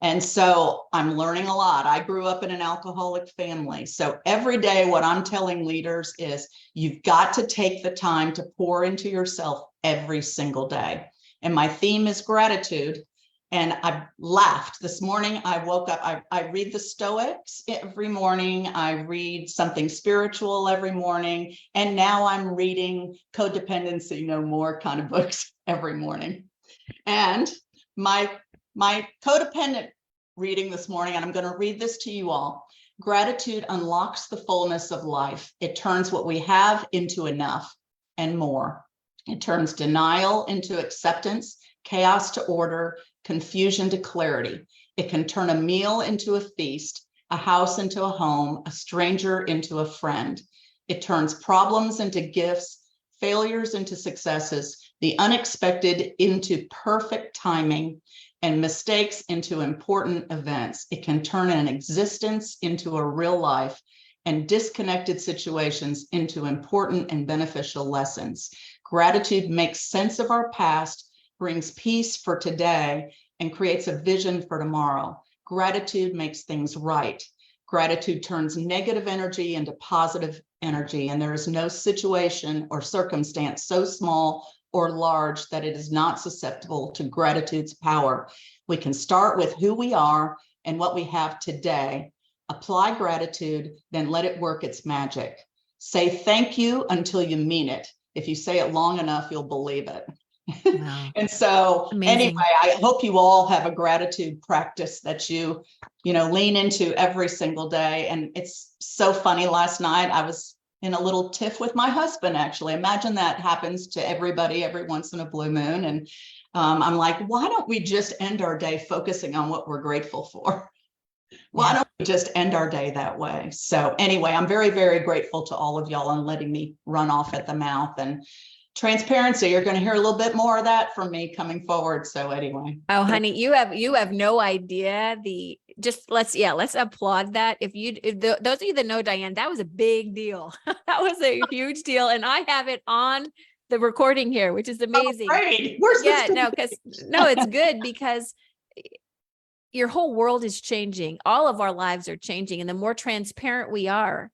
And so I'm learning a lot. I grew up in an alcoholic family. So every day what I'm telling leaders is you've got to take the time to pour into yourself every single day. And my theme is gratitude. And I laughed this morning. I woke up, I read the Stoics every morning. I read something spiritual every morning. And now I'm reading Codependency No More kind of books every morning. And my codependent reading this morning, and I'm going to read this to you all. Gratitude unlocks the fullness of life. It turns what we have into enough and more. It turns denial into acceptance, chaos to order, confusion to clarity. It can turn a meal into a feast, a house into a home, a stranger into a friend. It turns problems into gifts, failures into successes, the unexpected into perfect timing, and mistakes into important events. It can turn an existence into a real life, and disconnected situations into important and beneficial lessons. Gratitude makes sense of our past, brings peace for today, and creates a vision for tomorrow. Gratitude makes things right. Gratitude turns negative energy into positive energy, and there is no situation or circumstance so small or large that it is not susceptible to gratitude's power. We can start with who we are and what we have today. Apply gratitude, then let it work its magic. Say thank you until you mean it. If you say it long enough, you'll believe it. Wow. And so Amazing. anyway, I hope you all have a gratitude practice that you lean into every single day. And it's so funny. Last night I was in a little tiff with my husband, actually. Imagine that happens to everybody every once in a blue moon. And I'm like, why don't we just end our day focusing on what we're grateful for? Why don't we just end our day that way? So anyway, I'm very, very grateful to all of y'all on letting me run off at the mouth, and transparency. You're going to hear a little bit more of that from me coming forward. So anyway. Oh, honey, you have no idea let's applaud that. Those of you that know Diane, that was a big deal. That was a huge deal. And I have it on the recording here, which is amazing. Oh, great. Where's this? It's good because your whole world is changing. All of our lives are changing. And the more transparent we are,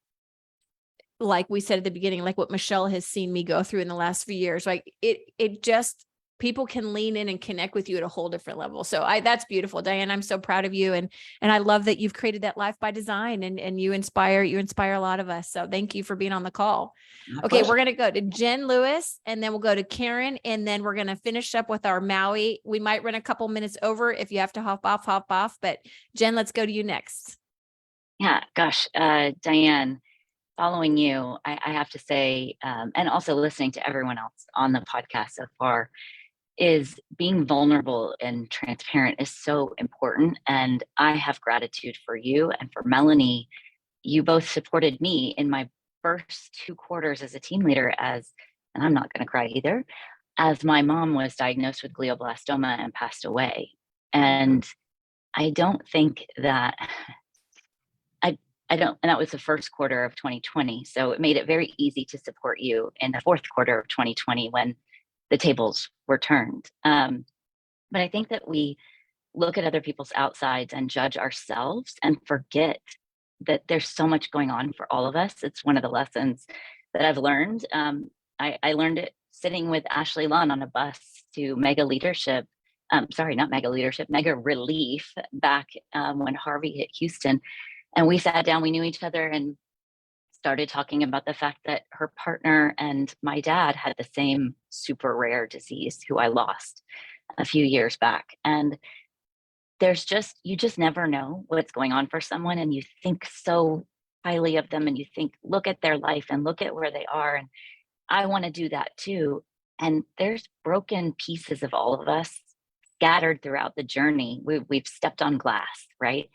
like we said at the beginning, like what Michelle has seen me go through in the last few years, like it just, people can lean in and connect with you at a whole different level. So that's beautiful, Diane. I'm so proud of you. And I love that you've created that life by design, and you inspire a lot of us. So thank you for being on the call. Okay. We're going to go to Jen Lewis, and then we'll go to Karen, and then we're going to finish up with our Maui. We might run a couple minutes over. If you have to hop off, but Jen, let's go to you next. Yeah, gosh, Diane, following you, I have to say, and also listening to everyone else on the podcast so far, is being vulnerable and transparent is so important. And I have gratitude for you and for Melanie. You both supported me in my first 2 quarters as a team leader, and I'm not going to cry either, as my mom was diagnosed with glioblastoma and passed away. And I don't think that and that was the first quarter of 2020. So it made it very easy to support you in the fourth quarter of 2020 when the tables were turned. But I think that we look at other people's outsides and judge ourselves and forget that there's so much going on for all of us. It's one of the lessons that I've learned. I learned it sitting with Ashley Lunn on a bus to Mega Leadership. Not Mega Leadership, Mega Relief back when Harvey hit Houston. And we sat down, we knew each other, and started talking about the fact that her partner and my dad had the same super rare disease, who I lost a few years back. And you just never know what's going on for someone, and you think so highly of them, and you think, look at their life and look at where they are. And I want to do that too. And there's broken pieces of all of us scattered throughout the journey. We've stepped on glass, right?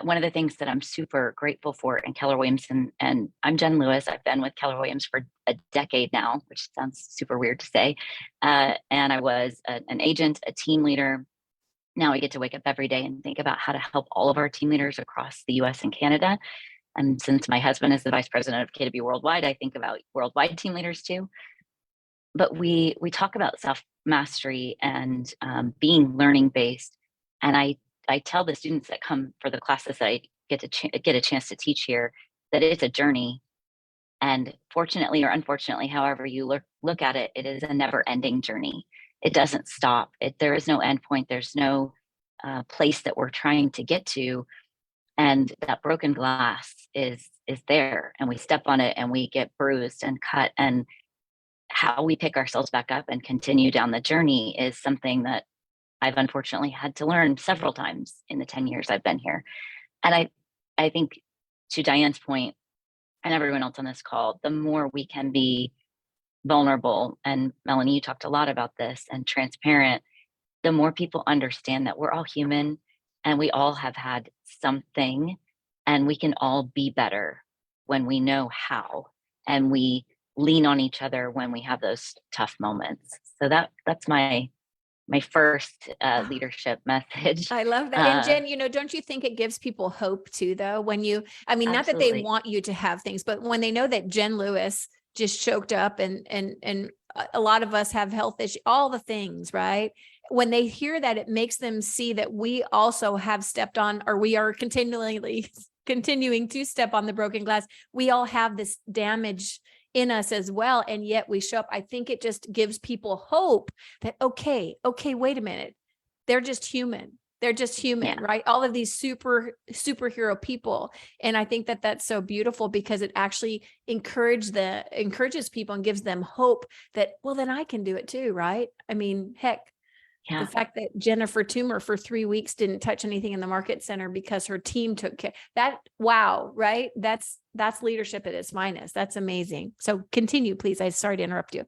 One of the things that I'm super grateful for in Keller Williams, and I'm Jen Lewis. I've been with Keller Williams for a decade now, which sounds super weird to say. And I was an agent, a team leader. Now I get to wake up every day and think about how to help all of our team leaders across the US and Canada. And since my husband is the vice president of KW Worldwide, I think about worldwide team leaders too. But we talk about self-mastery and being learning-based. And I tell the students that come for the classes that I get a chance to teach here that it's a journey. And fortunately or unfortunately, however you look at it, it is a never-ending journey. It doesn't stop. There is no endpoint. There's no place that we're trying to get to. And that broken glass is there, and we step on it and we get bruised and cut. And how we pick ourselves back up and continue down the journey is something that I've unfortunately had to learn several times in the 10 years I've been here. And I think, to Diane's point, and everyone else on this call, the more we can be vulnerable, and Melanie, you talked a lot about this, and transparent, the more people understand that we're all human and we all have had something, and we can all be better when we know how, and we lean on each other when we have those tough moments. So that's my first leadership message. I love that. And Jen, don't you think it gives people hope too, though? Not that they Absolutely. want you to have things, but when they know that Jen Lewis just choked up, and a lot of us have health issues, all the things, right? When they hear that, it makes them see that we also have stepped on, or we are continuing to step on the broken glass. We all have this damage in us as well, and yet we show up. I think it just gives people hope that, okay, wait a minute, they're just human. They're just human, Yeah. right? All of these superhero people. And I think that that's so beautiful because it actually encourages people and gives them hope that, well, then I can do it too, right? I mean, heck, Yeah. the fact that Jennifer Toomer for 3 weeks didn't touch anything in the market center because her team took care. That, wow, right? That's leadership at its finest. That's amazing. So continue, please. I'm sorry to interrupt you.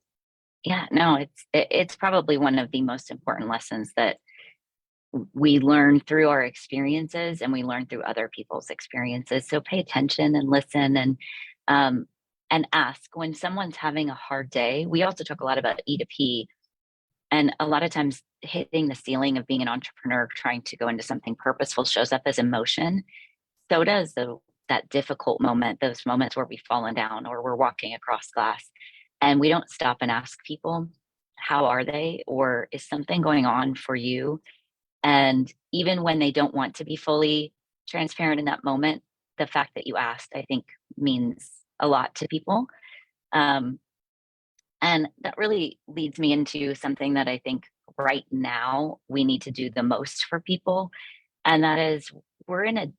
Yeah, no, it's probably one of the most important lessons that we learn through our experiences, and we learn through other people's experiences. So pay attention and listen, and ask when someone's having a hard day. We also talk a lot about E to P, and a lot of times hitting the ceiling of being an entrepreneur, trying to go into something purposeful, shows up as emotion. So does that difficult moment, those moments where we've fallen down or we're walking across glass, and we don't stop and ask people, how are they? Or is something going on for you? And even when they don't want to be fully transparent in that moment, the fact that you asked, I think, means a lot to people. And that really leads me into something that I think right now we need to do the most for people. And that is, we're in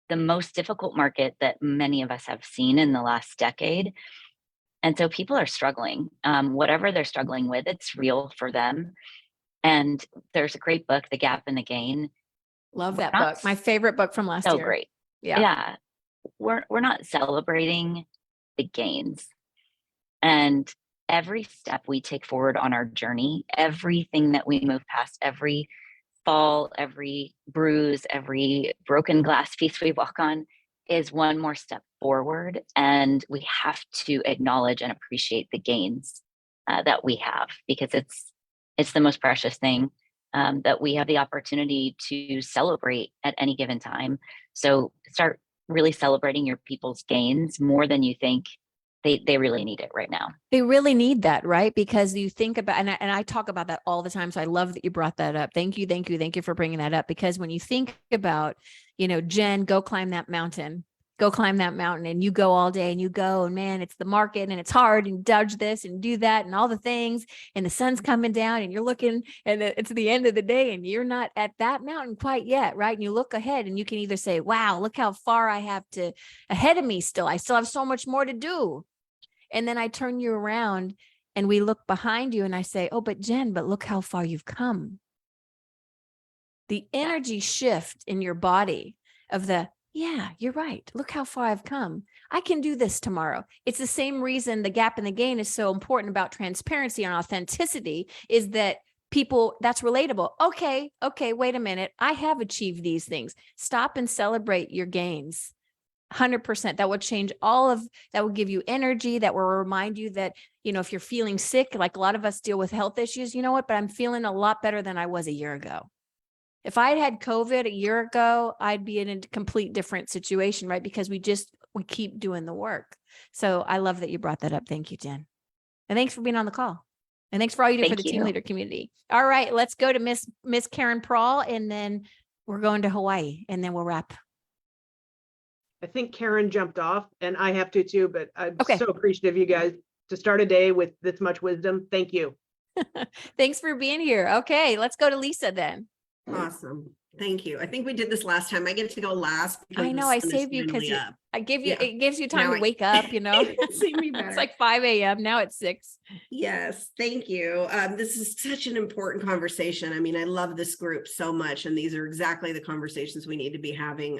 the most difficult market that many of us have seen in the last decade. And so people are struggling. Whatever they're struggling with, it's real for them. And there's a great book, The Gap and the Gain. Love We're that not book. My favorite book from last So year. great. Yeah. Yeah. We're not celebrating the gains. And every step we take forward on our journey, everything that we move past, every fall, every bruise, every broken glass piece we walk on is one more step forward. And we have to acknowledge and appreciate the gains that we have, because it's the most precious thing that we have the opportunity to celebrate at any given time. So start really celebrating your people's gains more than you think. They really need it right now. They really need that, right? Because you think about, and I talk about that all the time. So I love that you brought that up. Thank you for bringing that up. Because when you think about, Jen, go climb that mountain, and you go all day and you go, and man, it's the market and it's hard and dodge this and do that and all the things, and the sun's coming down and you're looking and it's the end of the day and you're not at that mountain quite yet, right? And you look ahead and you can either say, wow, look how far I have ahead of me still. I still have so much more to do. And then I turn you around and we look behind you and I say, oh, but Jen, but look how far you've come. The energy shift in your body of yeah, you're right. Look how far I've come. I can do this tomorrow. It's the same reason the gap and the gain is so important about transparency and authenticity, is that people, that's relatable. Okay, wait a minute. I have achieved these things. Stop and celebrate your gains. 100%. That will change that will give you energy. That will remind you that, if you're feeling sick, like a lot of us deal with health issues, you know what, but I'm feeling a lot better than I was a year ago. If I had COVID a year ago, I'd be in a complete different situation, right? Because we keep doing the work. So I love that you brought that up. Thank you, Jen. And thanks for being on the call. And thanks for all you do for the team leader community. All right, let's go to Miss Karen Prawl, and then we're going to Hawaii, and then we'll wrap. I think Karen jumped off, and I have to too, but I'm Okay. so appreciative of you guys to start a day with this much wisdom. Thank you. Thanks for being here. Okay, let's go to Lisa then. Awesome. Thank you. I think we did this last time. I get to go last. I know, I saved you because I give you, Yeah. it gives you time Now to wake up, See me better. It's like 5 a.m. Now it's 6. Yes, thank you. This is such an important conversation. I mean, I love this group so much, and these are exactly the conversations we need to be having.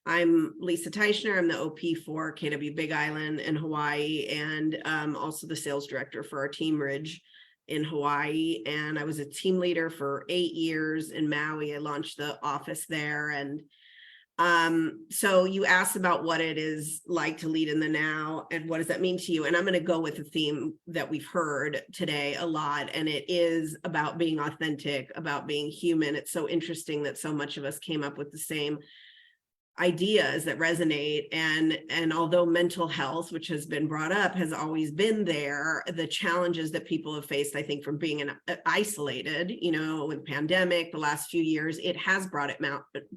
I'm Lisa Teichner. I'm the OP for KW Big Island in Hawaii, and also the sales director for our Team Ridge in Hawaii. And I was a team leader for 8 years in Maui. I launched the office there. And so you asked about what it is like to lead in the now and what does that mean to you? And I'm going to go with a theme that we've heard today a lot, and it is about being authentic, about being human. It's so interesting that so much of us came up with the same ideas that resonate, and although mental health, which has been brought up, has always been there, the challenges that people have faced, I think, from being isolated, with pandemic, the last few years, it has brought it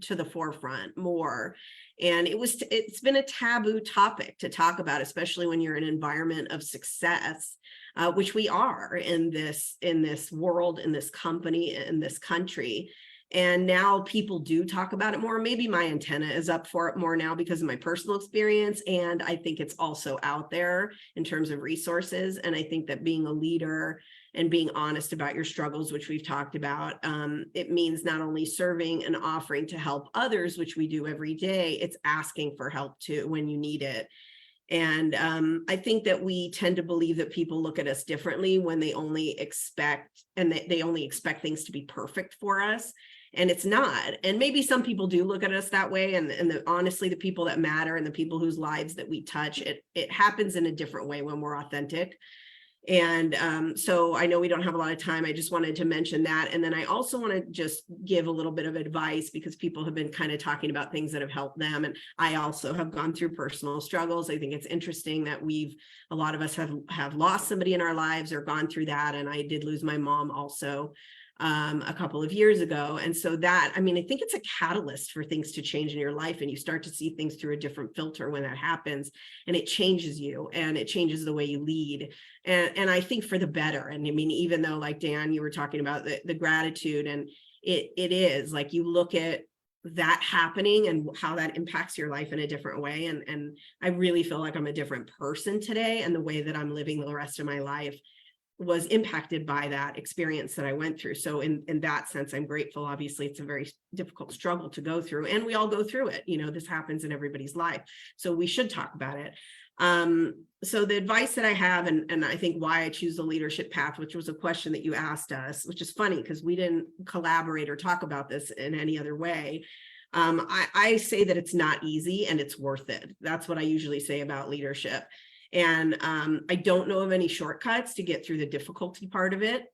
to the forefront more. And it's been a taboo topic to talk about, especially when you're in an environment of success, which we are in this world, in this company, in this country. And now people do talk about it more. Maybe my antenna is up for it more now because of my personal experience. And I think it's also out there in terms of resources. And I think that being a leader and being honest about your struggles, which we've talked about, it means not only serving and offering to help others, which we do every day, it's asking for help too when you need it. And I think that we tend to believe that people look at us differently when they only expect, and they only expect things to be perfect for us. And it's not. And maybe some people do look at us that way. And honestly, the people that matter and the people whose lives that we touch, it happens in a different way when we're authentic. And so I know we don't have a lot of time. I just wanted to mention that. And then I also want to just give a little bit of advice because people have been kind of talking about things that have helped them. And I also have gone through personal struggles. I think it's interesting that a lot of us have lost somebody in our lives or gone through that. And I did lose my mom also a couple of years ago. And so that, I mean, I think it's a catalyst for things to change in your life, and you start to see things through a different filter when that happens, and it changes you and it changes the way you lead. And I think for the better. And I mean, even though, like Dan, you were talking about the gratitude, and it is like you look at that happening and how that impacts your life in a different way. And I really feel like I'm a different person today, and the way that I'm living the rest of my life was impacted by that experience that I went through. So in that sense, I'm grateful. Obviously, it's a very difficult struggle to go through, and we all go through it. You know, this happens in everybody's life. So we should talk about it. So the advice that I have, and I think why I choose the leadership path, which was a question that you asked us, which is funny because we didn't collaborate or talk about this in any other way. I say that it's not easy and it's worth it. That's what I usually say about leadership. And I don't know of any shortcuts to get through the difficulty part of it.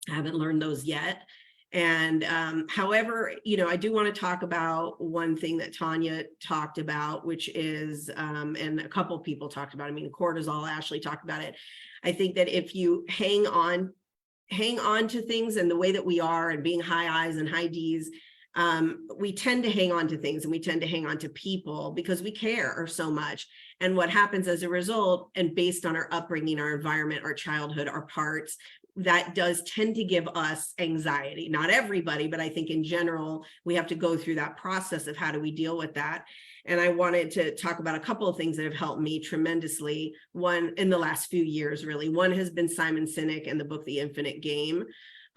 I haven't learned those yet. And however, you know, I do want to talk about one thing that Tanya talked about, which is, and a couple of people talked about, I mean, cortisol, Ashley talked about it. I think that if you hang on to things and the way that we are, and being high I's and high D's, we tend to hang on to things, and we tend to hang on to people because we care so much. And what happens as a result, and based on our upbringing, our environment, our childhood, our parts, that does tend to give us anxiety. Not everybody, but I think in general, we have to go through that process of how do we deal with that. And I wanted to talk about a couple of things that have helped me tremendously. One, in the last few years, really. One has been Simon Sinek and the book, The Infinite Game.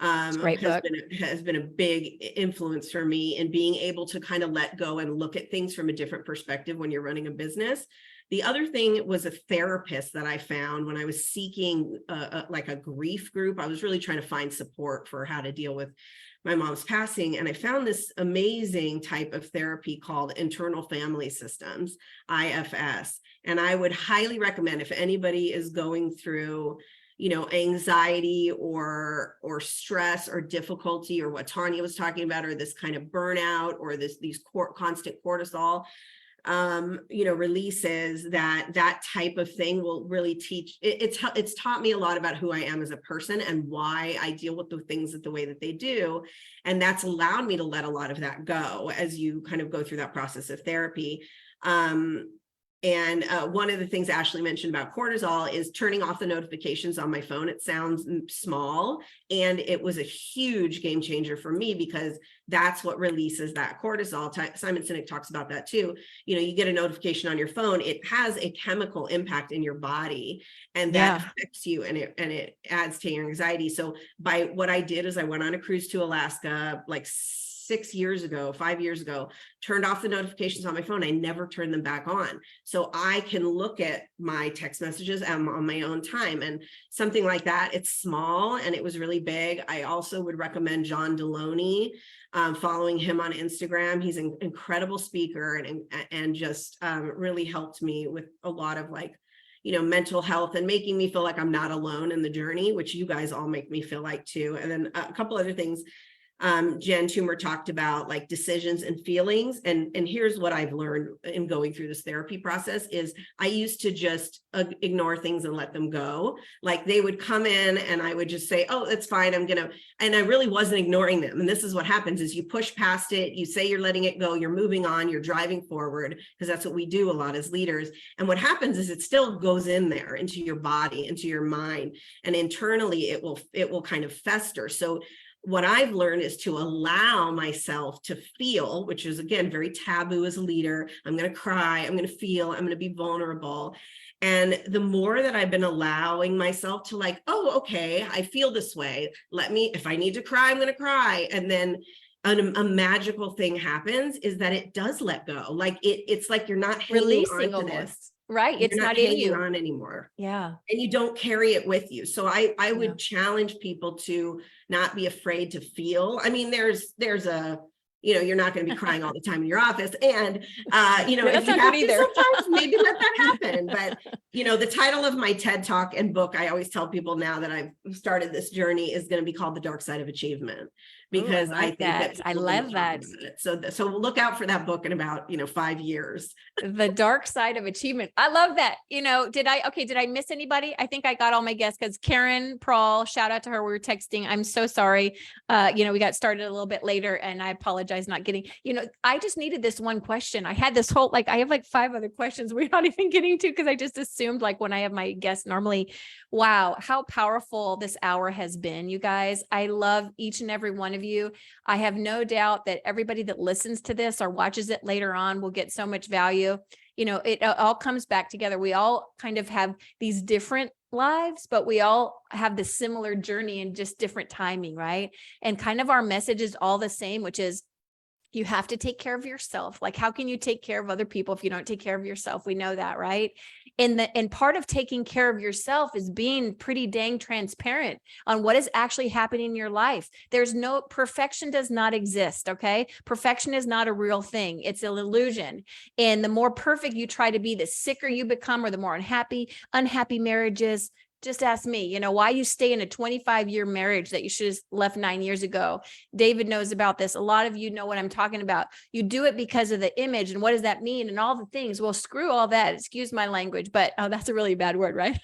Great book. Has been a big influence for me in being able to kind of let go and look at things from a different perspective when you're running a business. The other thing was a therapist that I found when I was seeking like a grief group. I was really trying to find support for how to deal with my mom's passing. And I found this amazing type of therapy called Internal Family Systems, IFS. And I would highly recommend, if anybody is going through, you know, anxiety or stress or difficulty, or what Tanya was talking about, or this kind of burnout, or these constant cortisol, you know, releases, that type of thing will really teach. It's taught me a lot about who I am as a person and why I deal with the things the way that they do. And that's allowed me to let a lot of that go as you kind of go through that process of therapy. And one of the things Ashley mentioned about cortisol is turning off the notifications on my phone. It sounds small, and it was a huge game changer for me because that's what releases that cortisol. Simon Sinek talks about that too. You know, you get a notification on your phone, it has a chemical impact in your body, and that affects you, and it adds to your anxiety. So by what I did is I went on a cruise to Alaska like 5 years ago, turned off the notifications on my phone. I never turned them back on. So I can look at my text messages on my own time, and something like that. It's small and it was really big. I also would recommend John Deloney, following him on Instagram. He's an incredible speaker and just really helped me with a lot of, like, you know, mental health, and making me feel like I'm not alone in the journey, which you guys all make me feel like too. And then a couple other things. Jen Toomer talked about, like, decisions and feelings. And here's what I've learned in going through this therapy process is I used to just ignore things and let them go. Like, they would come in and I would just say, oh, it's fine, and I really wasn't ignoring them. And this is what happens is you push past it, you say you're letting it go, you're moving on, you're driving forward, because that's what we do a lot as leaders. And what happens is it still goes in there into your body, into your mind, and internally it will kind of fester. So what I've learned is to allow myself to feel, which is again, very taboo as a leader. I'm going to cry, I'm going to feel, I'm going to be vulnerable. And the more that I've been allowing myself to like, oh, okay, I feel this way. Let me, if I need to cry, I'm going to cry. And then a magical thing happens is that it does let go. Like it's like you're not hanging Releasing on to almost, this. right? It's You're not in hanging you. on anymore. Yeah. And you don't carry it with you. So I would Yeah. challenge people to not be afraid to feel. I mean, there's a, you're not going to be crying all the time in your office. And, Yeah, if that's you not have good to either. sometimes, maybe let that happen. But, the title of my TED Talk and book, I always tell people now that I've started this journey, is going to be called The Dark Side of Achievement. Because I like think that that. I people don't love talk that. about it. So look out for that book in about, 5 years. The dark side of achievement. I love that. Did I miss anybody? I think I got all my guests because Karen Prawl, shout out to her. We were texting. I'm so sorry. We got started a little bit later and I apologize not getting, I just needed this one question. I had this whole, I have 5 other questions we're not even getting to because I just assumed when I have my guests normally, wow, how powerful this hour has been, you guys. I love each and every one of you. I have no doubt that everybody that listens to this or watches it later on will get so much value. It all comes back together. We all kind of have these different lives, but we all have this similar journey and just different timing, right? And kind of our message is all the same, which is you have to take care of yourself. How can you take care of other people if you don't take care of yourself? We know that, right? And part of taking care of yourself is being pretty dang transparent on what is actually happening in your life. Perfection does not exist. Okay. Perfection is not a real thing. It's an illusion. And the more perfect you try to be, the sicker you become, or the more unhappy marriages. Just ask me, why you stay in a 25-year marriage that you should have left 9 years ago. David knows about this. A lot of you know what I'm talking about. You do it because of the image. And what does that mean? And all the things. Well, screw all that. Excuse my language, but that's a really bad word, right?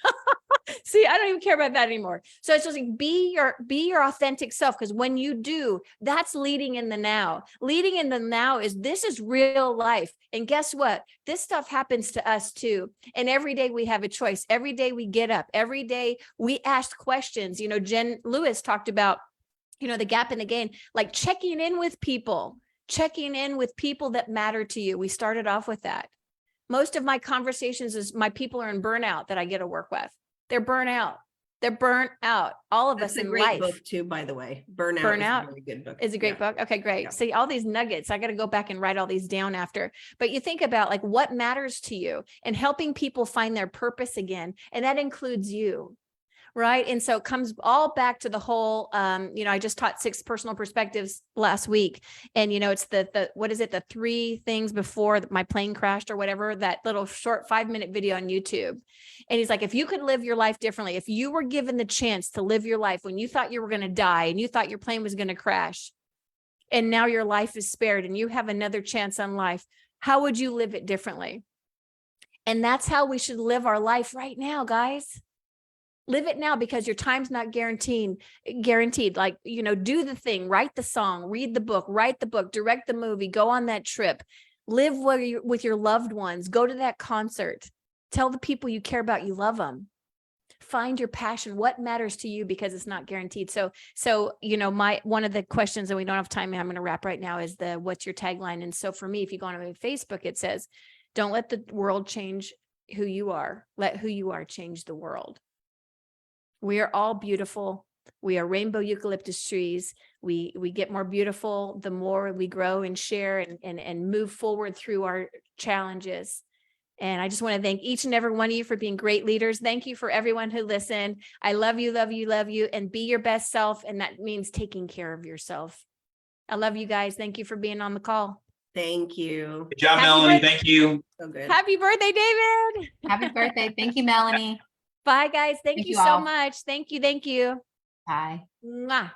See, I don't even care about that anymore. So it's just be your authentic self. Because when you do, that's leading in the now. Leading in the now this is real life. And guess what? This stuff happens to us too. And every day we have a choice. Every day we get up. Every day we ask questions. Jen Lewis talked about, the gap in the gain, checking in with people that matter to you. We started off with that. Most of my conversations is my people are in burnout that I get to work with. They're burnt out. All of That's us a in great life. book too, by the way. Burnout is a really good book. Is a great book. Okay, great. Yeah. See all these nuggets. I got to go back and write all these down after. But you think about what matters to you and helping people find their purpose again. And that includes you. Right. And so it comes all back to the whole, I just taught 6 personal perspectives last week. And, it's what is it? The 3 things before my plane crashed or whatever, that little short 5-minute video on YouTube. And he's like, if you could live your life differently, if you were given the chance to live your life when you thought you were going to die and you thought your plane was going to crash, and now your life is spared and you have another chance on life, how would you live it differently? And that's how we should live our life right now, guys. Live it now, because your time's not guaranteed. Do the thing, write the song, read the book, direct the movie, go on that trip, live with your loved ones, go to that concert, tell the people you care about, you love them, find your passion, what matters to you, because it's not guaranteed. So, one of the questions, and we don't have time, I'm going to wrap right now, is what's your tagline? And so for me, if you go on my Facebook, it says, don't let the world change who you are. Let who you are change the world. We are all beautiful. We are rainbow eucalyptus trees. We get more beautiful the more we grow and share and move forward through our challenges. And I just want to thank each and every one of you for being great leaders. Thank you for everyone who listened. I love you, love you, love you, and be your best self. And that means taking care of yourself. I love you guys. Thank you for being on the call. Thank you. Good job, Happy Melanie. birthday. Thank you. So good. Happy birthday, David. Happy birthday. Thank you, Melanie. Bye, guys. Thank you you so all. much. Thank you. Thank you. Bye. Mwah.